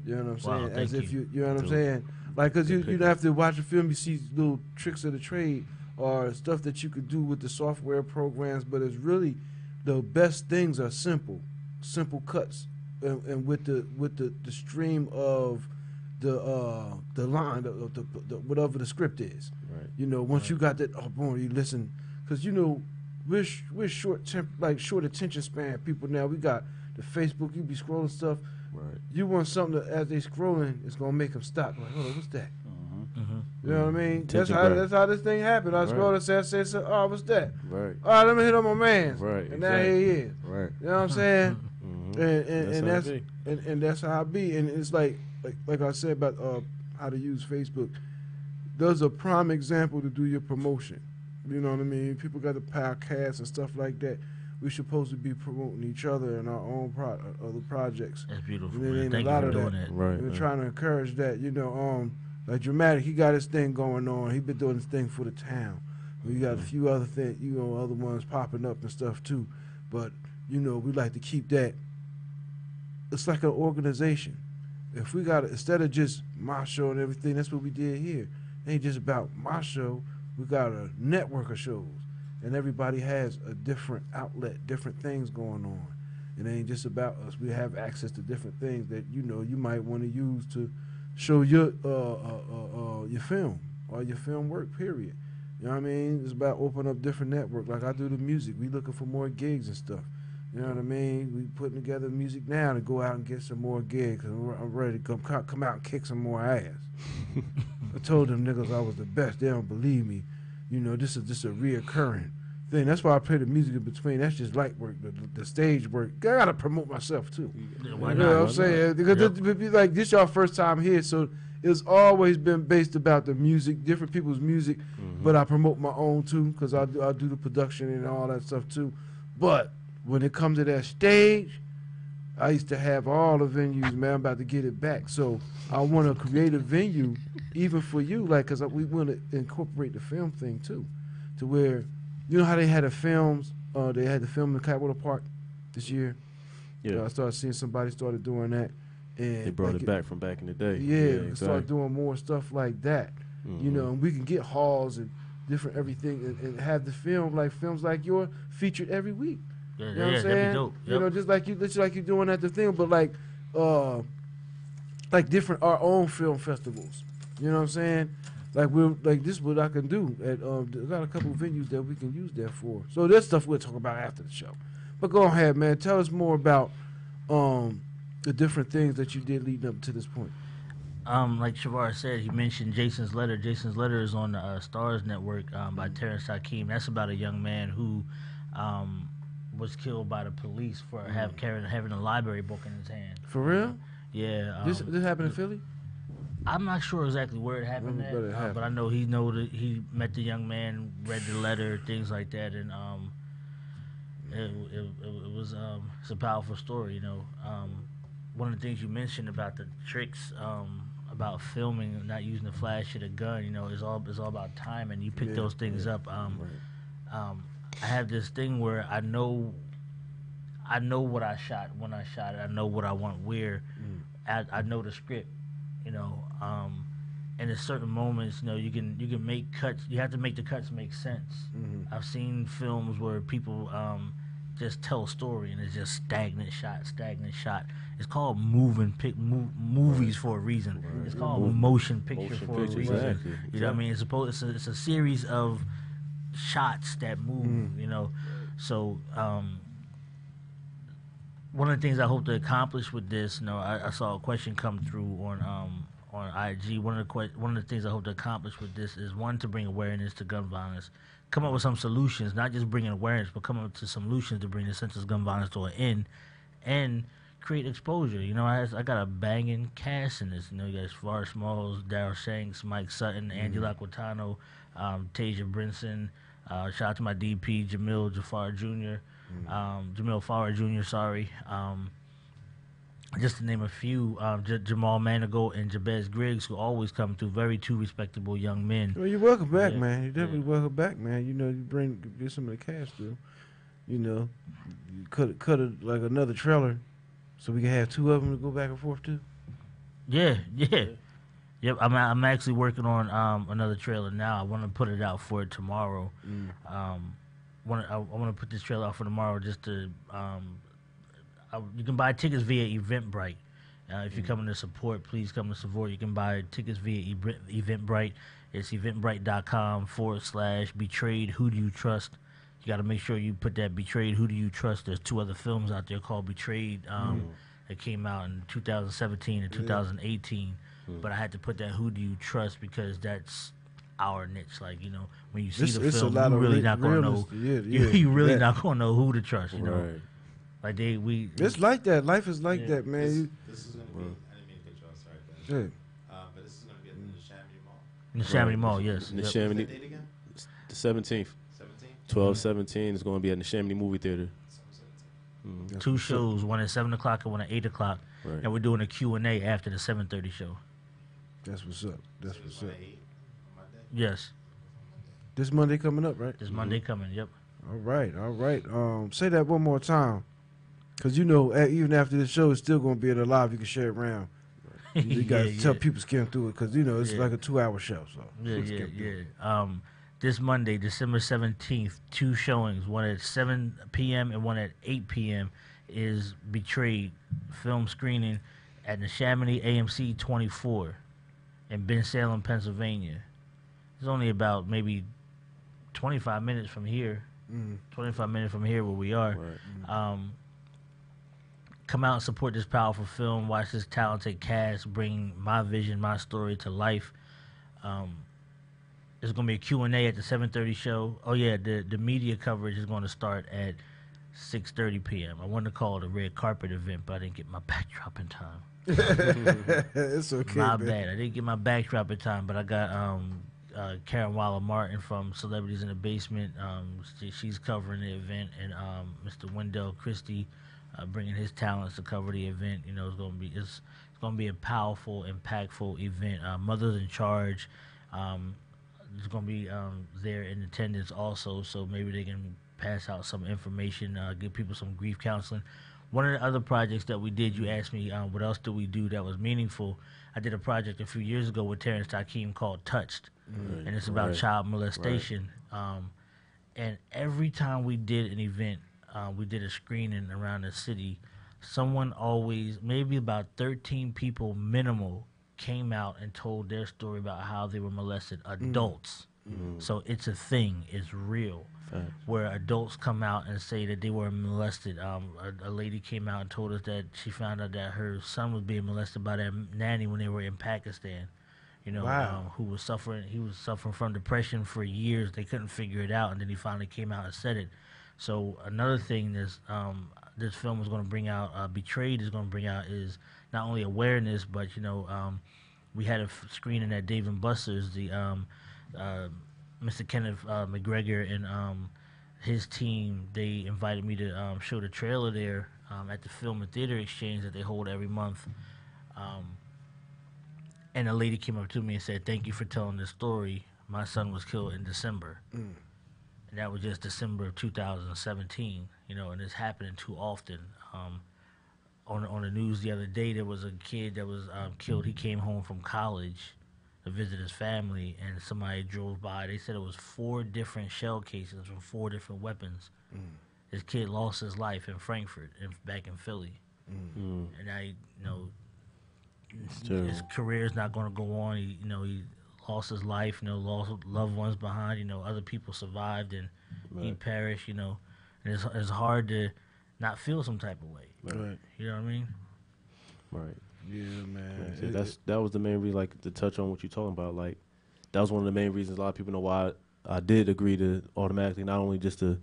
You know what I'm saying? As if you know what I'm saying? Like, because you don't have to watch a film, you see little tricks of the trade or stuff that you could do with the software programs, but it's really the best things are simple cuts, and with the stream of the line, the whatever the script is. Right. You know, once you got that, boom, you listen, because you know we're short attention span people now. We got the Facebook, you be scrolling stuff. Right. You want something that as they scrolling, it's gonna make them stop. Like, hold on, what's that? You know what I mean? Attention grab. That's how this thing happened. I scrolled and said, oh, what's that? Right. All right, let me hit on my man. Right. And now here he is. Right. You know what I'm saying? Mm-hmm. And that's how I be. And it's like I said about how to use Facebook. There's a prime example to do your promotion. You know what I mean? People got the podcasts and stuff like that. We're supposed to be promoting each other and our own other projects. That's beautiful. And Man. Thank you for doing that. Right. We're trying to encourage that. You know, like Dramatic, he got his thing going on. He been doing his thing for the town. We got a few other things, you know, other ones popping up and stuff too. But you know, we like to keep that. It's like an organization. If we got instead of just my show and everything, that's what we did here. It ain't just about my show. We got a network of shows, and everybody has a different outlet, different things going on. It ain't just about us. We have access to different things that you know you might want to use to show your film or your film work. Period. You know what I mean? It's about opening up different networks. Like I do the music. We looking for more gigs and stuff. You know what I mean? We putting together music now to go out and get some more gigs. I'm ready to come out and kick some more ass. I told them niggas I was the best. They don't believe me. You know, this is just a reoccurring thing. That's why I play the music in between. That's just light work, the stage work. I gotta promote myself too. Yeah, why you not? know what I'm saying? Because like this y'all first time here, so it's always been based about the music, different people's music. But I promote my own too, because I do the production and all that stuff too. But when it comes to that stage, I used to have all the venues, man. I'm about to get it back. So I want to create a venue even for you, like, because we want to incorporate the film thing too, to where, you know how they had the films, they had the film in Clearwater Park this year? Yeah. I started seeing somebody started doing that. And they brought it back from back in the day. Yeah, exactly. Start doing more stuff like that. You know, and we can get halls and different everything and have the films like yours featured every week. Yeah, you know what I'm saying? that'd be dope. Yep. You know, just like you doing at the thing, but like different our own film festivals. You know what I'm saying? Like this is what I can do at got a couple venues that we can use that for. So that's stuff we'll talk about after the show. But go ahead, man. Tell us more about the different things that you did leading up to this point. Like Shavar said, he mentioned Jason's Letter. Jason's Letter is on the Stars Network by Terrence Hakeem. That's about a young man who was killed by the police for having a library book in his hand. For real? Yeah. This happened in Philly? I'm not sure exactly where it happened at, but I know he met the young man, read the letter, things like that, and it was it's a powerful story. You know, one of the things you mentioned about the tricks about filming and not using the flash of the gun, you know, it's all about timing. You pick those things up. I have this thing where I know what I shot when I shot it. I know what I want where. I know the script, you know. And at certain moments, you know, you can make cuts. You have to make the cuts make sense. I've seen films where people just tell a story and it's just stagnant shot. It's called movies for a reason. Right. It's called motion picture for a reason. Exactly. You know what I mean? It's a series of shots that move. You know, so one of the things I hope to accomplish with this, you know, I saw a question come through on IG. One of the things I hope to accomplish with this is, one, to bring awareness to gun violence, come up with some solutions, not just bringing awareness, but come up with solutions to bring the senseless gun violence to an end, and create exposure. You know, I got a banging cast in this. You know, you got Svar Smalls, Daryl Shanks, Mike Sutton, Angela Aquitano, Tasia Brinson. Shout out to my DP, Jamil Jafar Jr., Jamil Farah Jr., sorry. Just to name a few, Jamal Manigault and Jabez Griggs, who always come through, two respectable young men. Well, you're welcome back, man. You're definitely welcome back, man. You know, you get some of the cast through. You know, you cut it like another trailer, so we can have two of them to go back and forth to. Yeah. Yep, I'm actually working on another trailer now. I want to put it out for it tomorrow. I want to put this trailer out for tomorrow just to. You can buy tickets via Eventbrite. If you're coming to support, please come to support. You can buy tickets via Eventbrite. It's eventbrite.com/betrayed. Who do you trust? You got to make sure you put that Betrayed. Who do you trust? There's two other films out there called Betrayed that came out in 2017 and 2018. but I had to put that who do you trust because that's our niche. Like, you know, when you see It's the a film, lot you of really not gonna know. You really not gonna know who to trust. You know, like It's like that. Life is like that, man. This is gonna be. I didn't mean to cut you off. Sorry, guys. Yeah. But this is gonna be at the Chamonix Mall. In the Chamonix Mall, yes. In the Yep. Chamonix. What's that date again? The 17th. 12/17 is going to be at the Chamonix movie theater. 2 shows, one at 7 o'clock and one at 8 o'clock, Right. and we're doing a Q&A after the 7:30 show. That's what's up. That's what's up. Yes. This Monday coming up, right? This Monday coming. Yep. All right, all right. Say that one more time, because you know, even after the show, it's still going to be in the live. You can share it around. You got to tell people skim through it, because you know it's like a 2-hour show. So Yeah. This Monday, December 17th, 2 showings, one at 7 p.m. and one at 8 p.m. is Betrayed film screening at the Chamonix AMC 24 in Bensalem, Pennsylvania. It's only about maybe 25 minutes from here. 25 minutes from here where we are. Come out and support this powerful film. Watch this talented cast bring my vision, my story to life. There's going to be a Q&A at the 7:30 show. Oh, yeah, the media coverage is going to start at 6:30 p.m. I wanted to call it a red carpet event, but I didn't get my backdrop in time. It's okay, My man. bad. I didn't get my backdrop in time, but I got Karen Waller-Martin from Celebrities in the Basement. She's covering the event, and Mr. Wendell Christie bringing his talents to cover the event. You know, it's going to be a powerful, impactful event. Mothers in Charge. There's going to be there in attendance also, so maybe they can pass out some information, give people some grief counseling. One of the other projects that we did, you asked me what else did we do that was meaningful. I did a project a few years ago with Terrence Takeem called Touched, and it's about child molestation. And every time we did an event, we did a screening around the city, someone always, maybe about 13 people minimal, came out and told their story about how they were molested. Adults. So it's a thing. It's real. Where adults come out and say that they were molested. A lady came out and told us that she found out that her son was being molested by their nanny when they were in Pakistan. You know, who was suffering. He was suffering from depression for years. They couldn't figure it out, and then he finally came out and said it. So another thing this film is going to bring out, Betrayed is going to bring out, is not only awareness, but you know, we had a screening at Dave and Buster's. The Mr. Kenneth McGregor and his team, they invited me to show the trailer there at the Film and Theater Exchange that they hold every month. And a lady came up to me and said, "Thank you for telling this story. My son was killed in December." And that was just December of 2017, you know, and it's happening too often. On the news the other day, there was a kid that was killed. He came home from college to visit his family, and somebody drove by. They said it was 4 different shell casings from 4 different weapons. This kid lost his life in Frankfurt, back in Philly. And I, you know, his career is not going to go on. He lost his life, you know, lost loved ones behind, you know, other people survived and he perished, you know. And it's hard to not feel some type of way. Right. You know what I mean? Right. Yeah, man. That was the main reason, like, to touch on what you're talking about. Like, that was one of the main reasons a lot of people know why I did agree to automatically, not only just to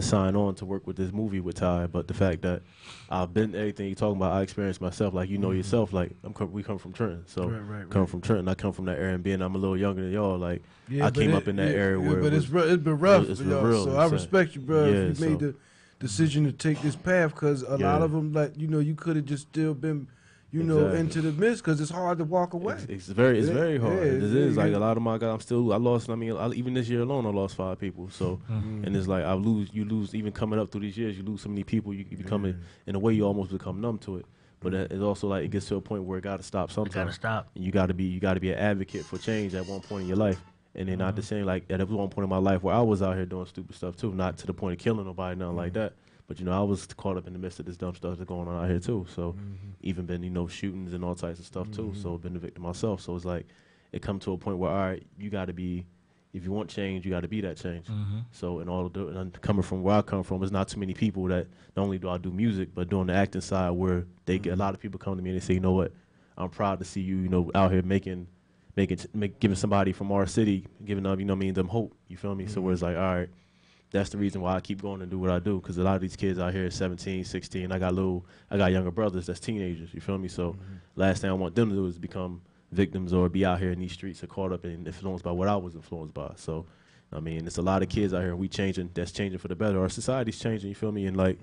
sign on to work with this movie with Ty, but the fact that I've been everything you're talking about, I experienced myself. Like, you know yourself, like, we come from Trenton. So, come from Trenton. I come from that area, and being I'm a little younger than y'all, like, I came up in that area where it's been rough for y'all. real, so I respect you, bro. Yeah, if you made the decision to take this path, because a lot of them, like, you know, you could have just still been, you know, into the mist, because it's hard to walk away. It's very hard. It is like a lot of my guys. I lost. I mean, even this year alone, I lost 5 people. So, and it's like you lose even coming up through these years. You lose so many people. You become in a way you almost become numb to it. But it's also like it gets to a point where it got to stop sometimes. Got to stop. And you got to be an advocate for change at one point in your life. And then not the same, like at one point in my life where I was out here doing stupid stuff too, not to the point of killing nobody, nothing like that. But, you know, I was caught up in the midst of this dumb stuff that's going on out here, too. So, even been, you know, shootings and all types of stuff, too. So, been a victim myself. So, it's like, it come to a point where, all right, you got to be, if you want change, you got to be that change. So, and coming from where I come from, there's not too many people that, not only do I do music, but doing the acting side where they get, a lot of people come to me and they say, you know what, I'm proud to see you, you know, out here giving somebody from our city, giving them, you know what I mean, them hope. You feel me? So where it's like, all right, that's the reason why I keep going and do what I do, because a lot of these kids out here are 17, 16. I got younger brothers that's teenagers. You feel me? So last thing I want them to do is become victims or be out here in these streets or caught up and influenced by what I was influenced by. So, I mean, it's a lot of kids out here, and that's changing for the better. Our society's changing, you feel me? And, like,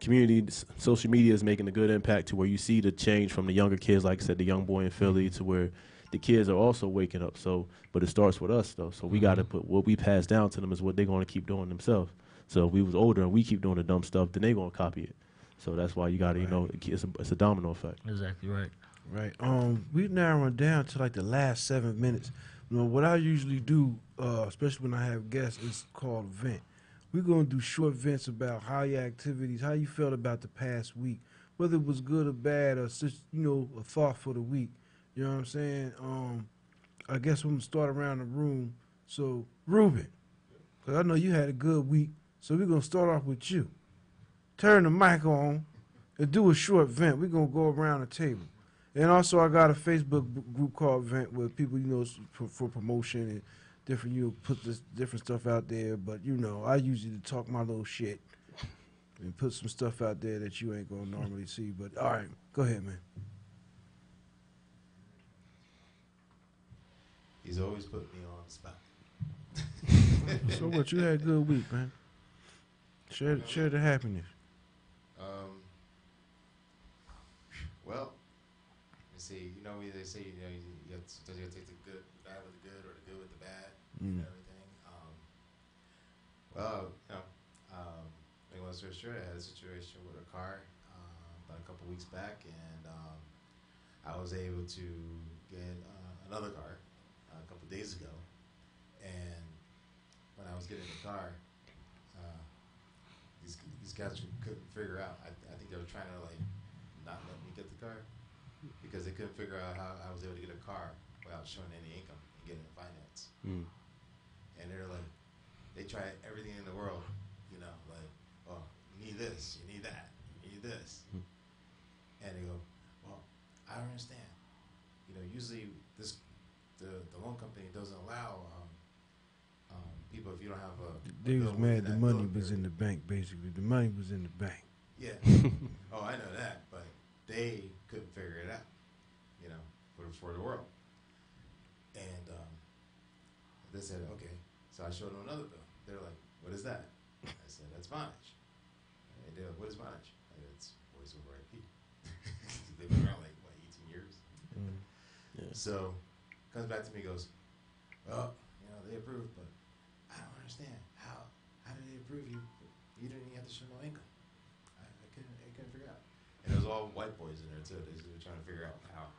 community, social media is making a good impact to where you see the change from the younger kids, like I said, the young boy in Philly, to where the kids are also waking up. So, but it starts with us, though. So we got to put what we pass down to them is what they're going to keep doing themselves. So if we was older and we keep doing the dumb stuff, then they're going to copy it. So that's why you got to, you know, it's a domino effect. Exactly right. Right. We narrowing down to like the last 7 minutes. You know, what I usually do, especially when I have guests, is called vent. We're going to do short vents about how your activities, how you felt about the past week, whether it was good or bad, or just, you know, a thought for the week. You know what I'm saying? I guess we're going to start around the room. So, Ruben, because I know you had a good week, so we're going to start off with you. Turn the mic on and do a short vent. We're going to go around the table. And also, I got a Facebook group called Vent where people, you know, for promotion and different, you know, put this different stuff out there. But, you know, I usually talk my little shit and put some stuff out there that you ain't going to normally see. But, all right, go ahead, man. He's always put me on the spot. So what? You had a good week, man. Share the happiness. Well, let's see. You know, they say, you know, you have to take the good, the bad with the good, or the good with the bad, and everything. Well, you know, long story short, I had a situation with a car about a couple weeks back, and I was able to get another car a couple days ago. And when I was getting the car, these guys couldn't figure out. I think they were trying to like not let me get the car because they couldn't figure out how I was able to get a car without showing any income and getting finance. And they're like, they try everything in the world, you know, like, oh, you need this, you need that, you need this. And they go, well, I don't understand. You know, usually the loan company doesn't allow people if you don't have a. They was mad the money was in the bank, basically. The money was in the bank. Yeah. Oh, I know that, but they couldn't figure it out, you know, for the world. And they said, okay. So I showed them another bill. They're like, what is that? I said, that's bondage. And they're like, what is bondage? I said, it's voice over IP. They've been around like, what, 18 years? Yeah. So comes back to me and goes, well, you know, they approved, but I don't understand. How did they approve you? You didn't even have to show no income. I couldn't figure out. And it was all white boys in there too. They were trying to figure out how.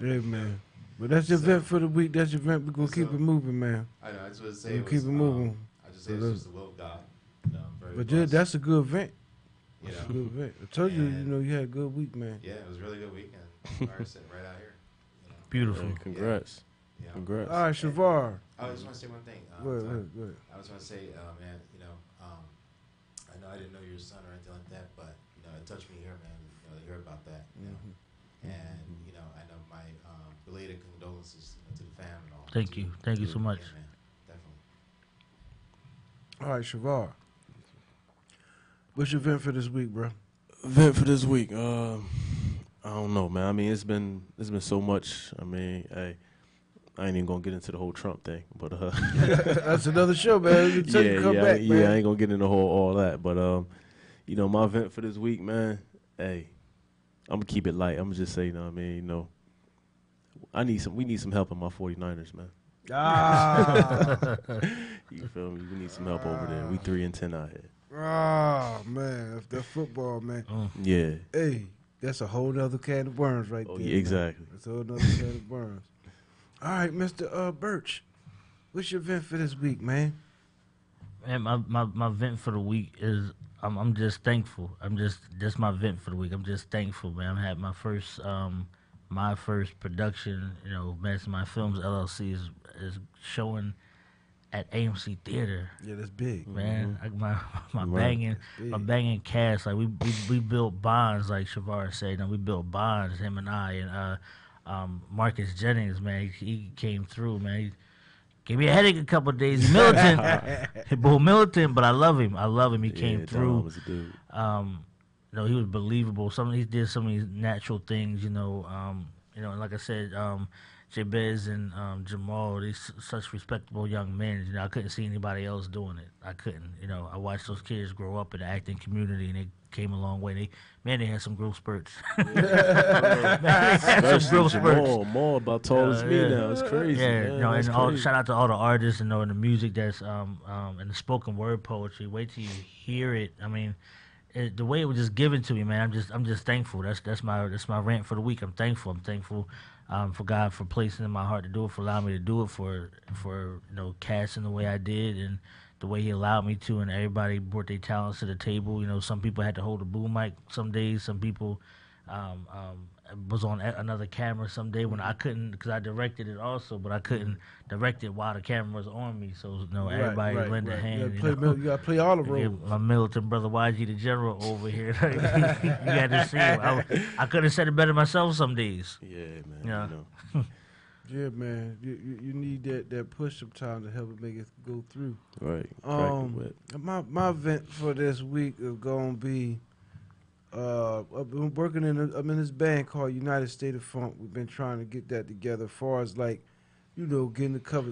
Yeah, man. But that's your vent for the week. That's your vent. We're going to keep it moving, man. I know. I just want to say keep it moving. I just say it's just the will of God. You know, but yeah, that's a good vent. You know? A good vent. I told you, you know, you had a good week, man. Yeah, it was a really good week. And fire sitting right out here. You know? Beautiful. Hey, congrats. Yeah. Congrats. All right, Shavar. I just want to say one thing. Go ahead. I just want to say, man, you know, I know I didn't know your son or anything like that, but, you know, it touched me here, man. You know, to hear about that, you know. And, you know, I know my belated condolences to the fam and all. Thank you. Thank you so much. Yeah, man. Definitely. All right, Shavar. What's your vent for this week, bro? Vent for this week. I don't know, man. I mean, it's been so much. I mean, hey, I ain't even gonna get into the whole Trump thing, but that's another show, man. I ain't gonna get into all that. But you know, my vent for this week, man. Hey, I'm gonna keep it light. I'm gonna just say, you know what I mean, you know, we need some help in my 49ers, man. You feel me? We need some help over there. We 3-10 out here. Oh man, that football, man. Yeah. Hey, that's a whole other can of worms right there. Yeah, exactly. Man. That's a whole other can of worms. All right, Mr. Birch, what's your vent for this week, man? Man, my vent for the week is I'm just thankful. That's my vent for the week. I'm just thankful, man. I had my first production, you know, Mastermind Films LLC is showing at AMC Theater. Yeah, that's big, man. Like my Right. banging cast. Like we built bonds. Like Shavar said, we built bonds. Him and I and Marcus Jennings, man. He came through, man. He gave me a headache a couple of days. Militant, militant, but I love him. He came through. Was a dude. He was believable. He did some of these natural things. And like I said, Jabez and Jamal, these such respectable young men. I couldn't see anybody else doing it. I couldn't. I watched those kids grow up in the acting community, and they came a long way. They had some growth spurts. More about tall as me now. It's crazy. Yeah, man. Shout out to all the artists and the music that's and the spoken word poetry. Wait till you hear it. I mean, the way it was just given to me, man. I'm just thankful. That's my rant for the week. I'm thankful for God for placing in my heart to do it, for allowing me to do it, for casting the way I did and the way He allowed me to, and everybody brought their talents to the table. Some people had to hold a boom mic some days. Some people was on another camera some day when I couldn't, because I directed it also, but I couldn't direct it while the camera was on me. So everybody lend a hand. You gotta play all the roles. My militant brother YG the General over here. You had to see him. I could have said it better myself some days. Yeah, man. Yeah, man. You need that push sometimes to help it make it go through. Right. My event for this week is gonna be. I've been working I'm in this band called United State of Funk. We've been trying to get that together as far as getting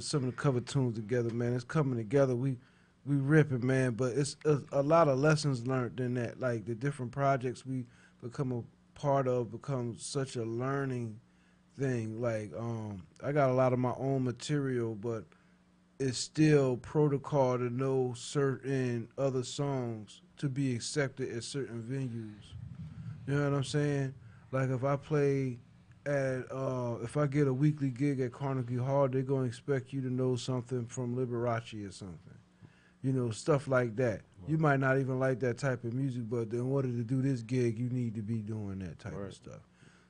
some of the cover tunes together, man. It's coming together. We ripping, man, but it's a lot of lessons learned in that. Like the different projects we become a part of become such a learning thing. Like I got a lot of my own material, but it's still protocol to know certain other songs to be accepted at certain venues. You know what I'm saying? Like if I play if I get a weekly gig at Carnegie Hall, they're going to expect you to know something from Liberace or something. Stuff like that. You might not even like that type of music, but in order to do this gig, you need to be doing that type of stuff.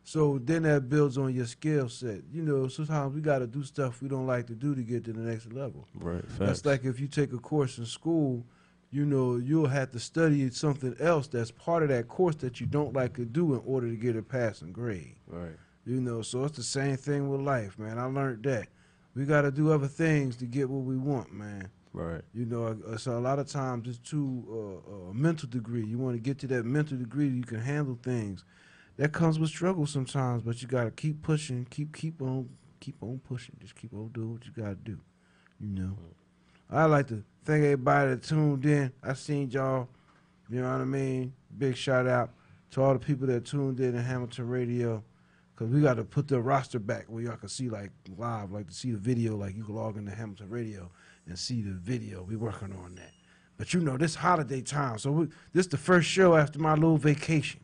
So then that builds on your skill set. Sometimes we got to do stuff we don't like to do to get to the next level. Right. Facts. That's like if you take a course in school, you'll have to study something else that's part of that course that you don't like to do in order to get a passing grade. Right. So it's the same thing with life, man. I learned that. We got to do other things to get what we want, man. Right. So a lot of times it's too a mental degree. You want to get to that mental degree you can handle things. That comes with struggle sometimes, but you got to keep pushing, keep on pushing. Just keep on doing what you got to do, I'd like to thank everybody that tuned in. I seen y'all, you know what I mean? Big shout out to all the people that tuned in Hamilton Radio, because we got to put the roster back where y'all can see live, to see the video, you can log into Hamilton Radio and see the video. We working on that. But this holiday time, so this the first show after my little vacation.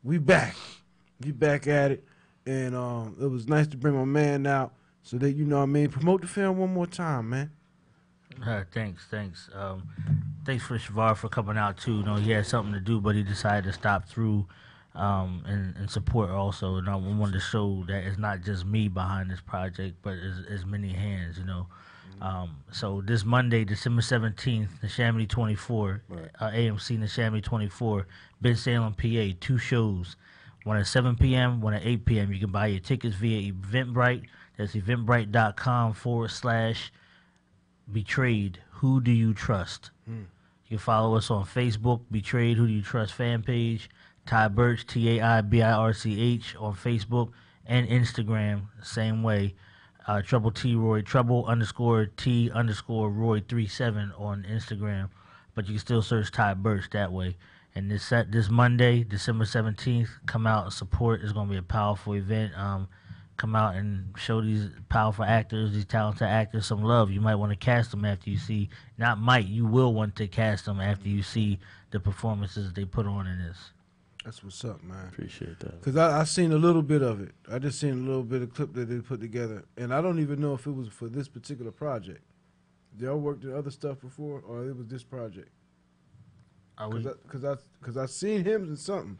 We back. We back at it. And it was nice to bring my man out so that, promote the film one more time, man. Thanks. Thanks for Shavar for coming out, too. He had something to do, but he decided to stop through and support also. And I wanted to show that it's not just me behind this project, but it's many hands, So this Monday, December 17th, the Chamonix 24, AMC in the Chamonix 24, Bensalem, PA, 2 shows. One at 7 p.m., one at 8 p.m. You can buy your tickets via Eventbrite. That's eventbrite.com/betrayed. Who do you trust? You can follow us on Facebook, Betrayed Who Do You Trust fan page, Ty Birch, TAIBIRCH on Facebook and Instagram, same way. Trouble T Roy, Trouble_T_Roy37 on Instagram, but you can still search Ty Birch that way. And this Monday, December 17th, come out and support. It's going to be a powerful event. Come out and show these powerful actors, these talented actors, some love. You might want to cast them after you see, you will want to cast them after you see the performances they put on in this. That's what's up, man. Appreciate that. Because I seen a little bit of it. I just seen a little bit of clip that they put together. And I don't even know if it was for this particular project. Y'all worked on other stuff before, or it was this project? Because I seen him in something.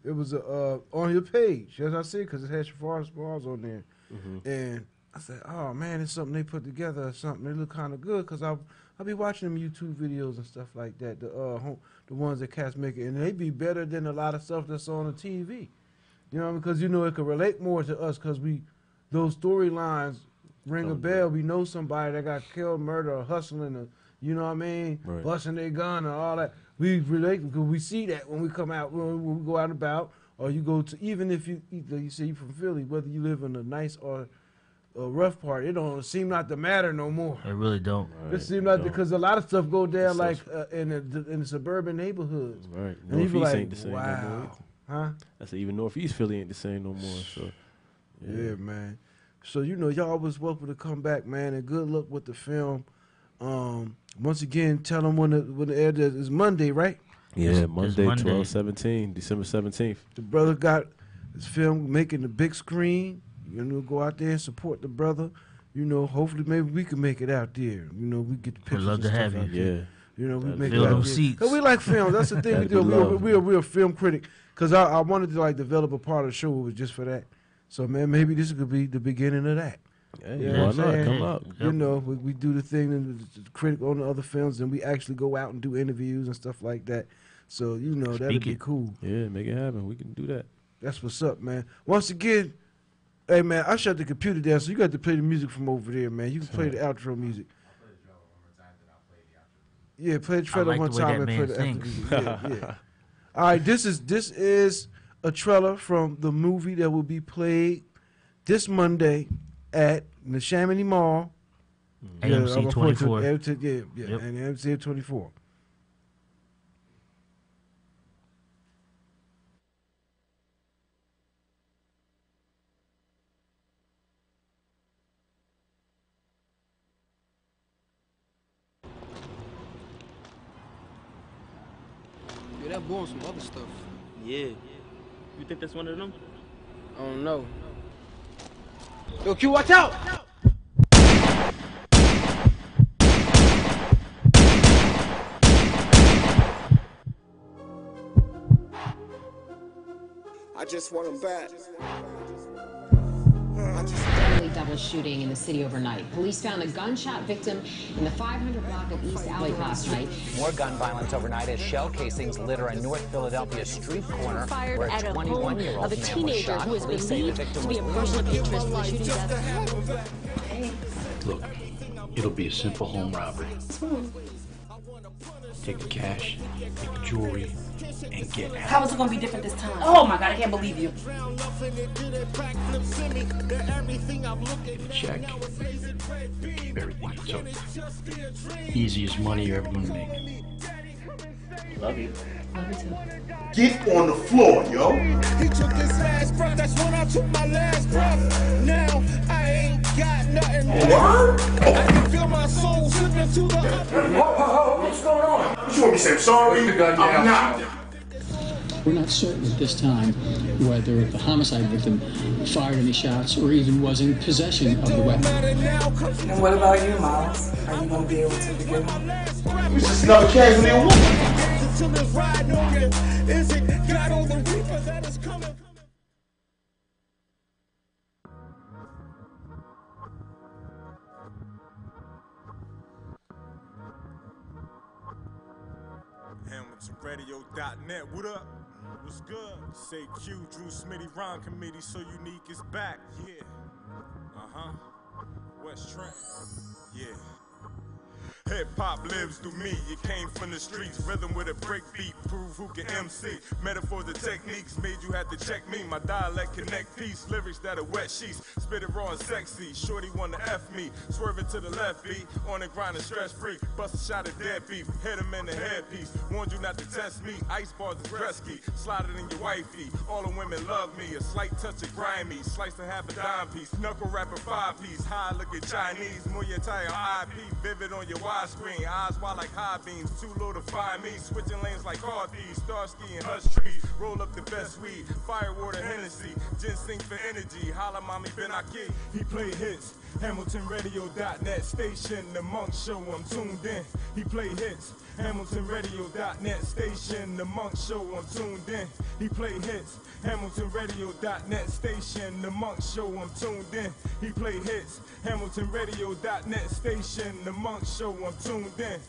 It was on your page, as I see, because it had Shavar Smalls on there. And I said, oh man, it's something they put together or something. They look kind of good because I'll be watching them YouTube videos and stuff like that. The ones that cats make it, and they be better than a lot of stuff that's on the TV. You know, because you know it can relate more to us because those storylines ring a bell. We know somebody that got killed, murdered, or hustling, or, you know what I mean, right. busting their gun and all that. We relate because we see that when we come out, when we go out and about, or you go to, even if you say you're from Philly, whether you live in a nice or a rough part, it don't seem not to matter no more. It really don't. Right. It seems like because a lot of stuff go down like in the suburban neighborhoods. Right. And you be like, ain't the same wow. no more. Huh? I said even Northeast Philly ain't the same no more. So yeah, man. So you know, y'all was welcome to come back, man, and good luck with the film. Once again, tell them when the air is Monday, right? Yeah, Monday, 12/17, December 17th. The brother got his film making the big screen. You know, go out there and support the brother. You know, hopefully maybe we can make it out there. You know, we get the pictures. We'd love to have you. Yeah. You know, we make fill it out them there. seats. Cause we like film. That's the thing we do. We're a film critic. Cause I wanted to like develop a part of the show was just for that. So man, maybe this could be the beginning of that. Hey, you know why not? Come up. You know, we do the thing and the critic on the other films, and we actually go out and do interviews and stuff like that. So you know that'd be cool. Yeah, make it happen. We can do that. That's what's up, man. Once again, hey man, I shut the computer down, so you got to play the music from over there, man. You can play the outro music. Yeah, play the trailer one time and play the outro music. Yeah. All right, this is a trailer from the movie that will be played this Monday at the Chamonix Mall. AMC 24. And AMC 24. Yeah, that boy on some other stuff. Yeah. You think that's one of them? I don't know. Yo, Q, watch out! I just want him back. Deadly double shooting in the city overnight. Police found a gunshot victim in the 500 block of East Alley last night. More gun violence overnight as shell casings litter a North Philadelphia street corner Fired where at a a 21-year-old home of a man was teenager shot. who has been Police say the believed victim to be a was person of interest in the shooting death. Look, it'll be a simple home robbery. Take the cash, take the jewelry, and get out. How is it going to be different this time? Oh my God, I can't believe you. Get a check, everything you took. Easiest money you're ever gonna make. Love you. Love you too. Get on the floor, yo. He took his last breath, that's when I took my last breath. Now I ain't got nothing left. I can feel my soul slipping to the What's going on? You want me to say I'm sorry? I'm not. We're not certain at this time whether the homicide victim fired any shots or even was in possession of the weapon. And what about you, Miles? Are you going to be able to begin? It's just another casualty of war. Is it God or the Reaper that is coming? HamiltonRadio.net. What up? What's good? Say Q, Drew Smitty, Ron Committee, so unique is back. Yeah. West Trent. Yeah. Hip hop lives through me, it came from the streets. Rhythm with a break beat, prove who can MC. Metaphors and techniques made you have to check me. My dialect connect peace, lyrics that are wet sheets. Spit it raw and sexy, shorty wanna F me. Swerving to the left beat, on the grind and stress free. Bust a shot of dead beef, hit him in the headpiece. Warned you not to test me, ice bars is Gretzky. Slide it in your wifey, all the women love me. A slight touch of grimy, slice and half a dime piece. Knuckle rapper 5-piece, high looking Chinese. Muay Thai or IP, vivid on your widescreen. Eyes wide like high beams, too low to find me. Switching lanes like car thieves, Starsky and Hush trees. Roll up the best weed, firewater Hennessy. Ginseng for energy, holla mommy Ben Aki. He play hits, HamiltonRadio.net station. The Munk Show, I'm tuned in. He play hits, HamiltonRadio.net station. The Munk Show, I'm tuned in. He play hits, HamiltonRadio.net station. The Munk Show, I'm tuned in. He play hits, HamiltonRadio.net station. The Munk Show, I'm tuned in.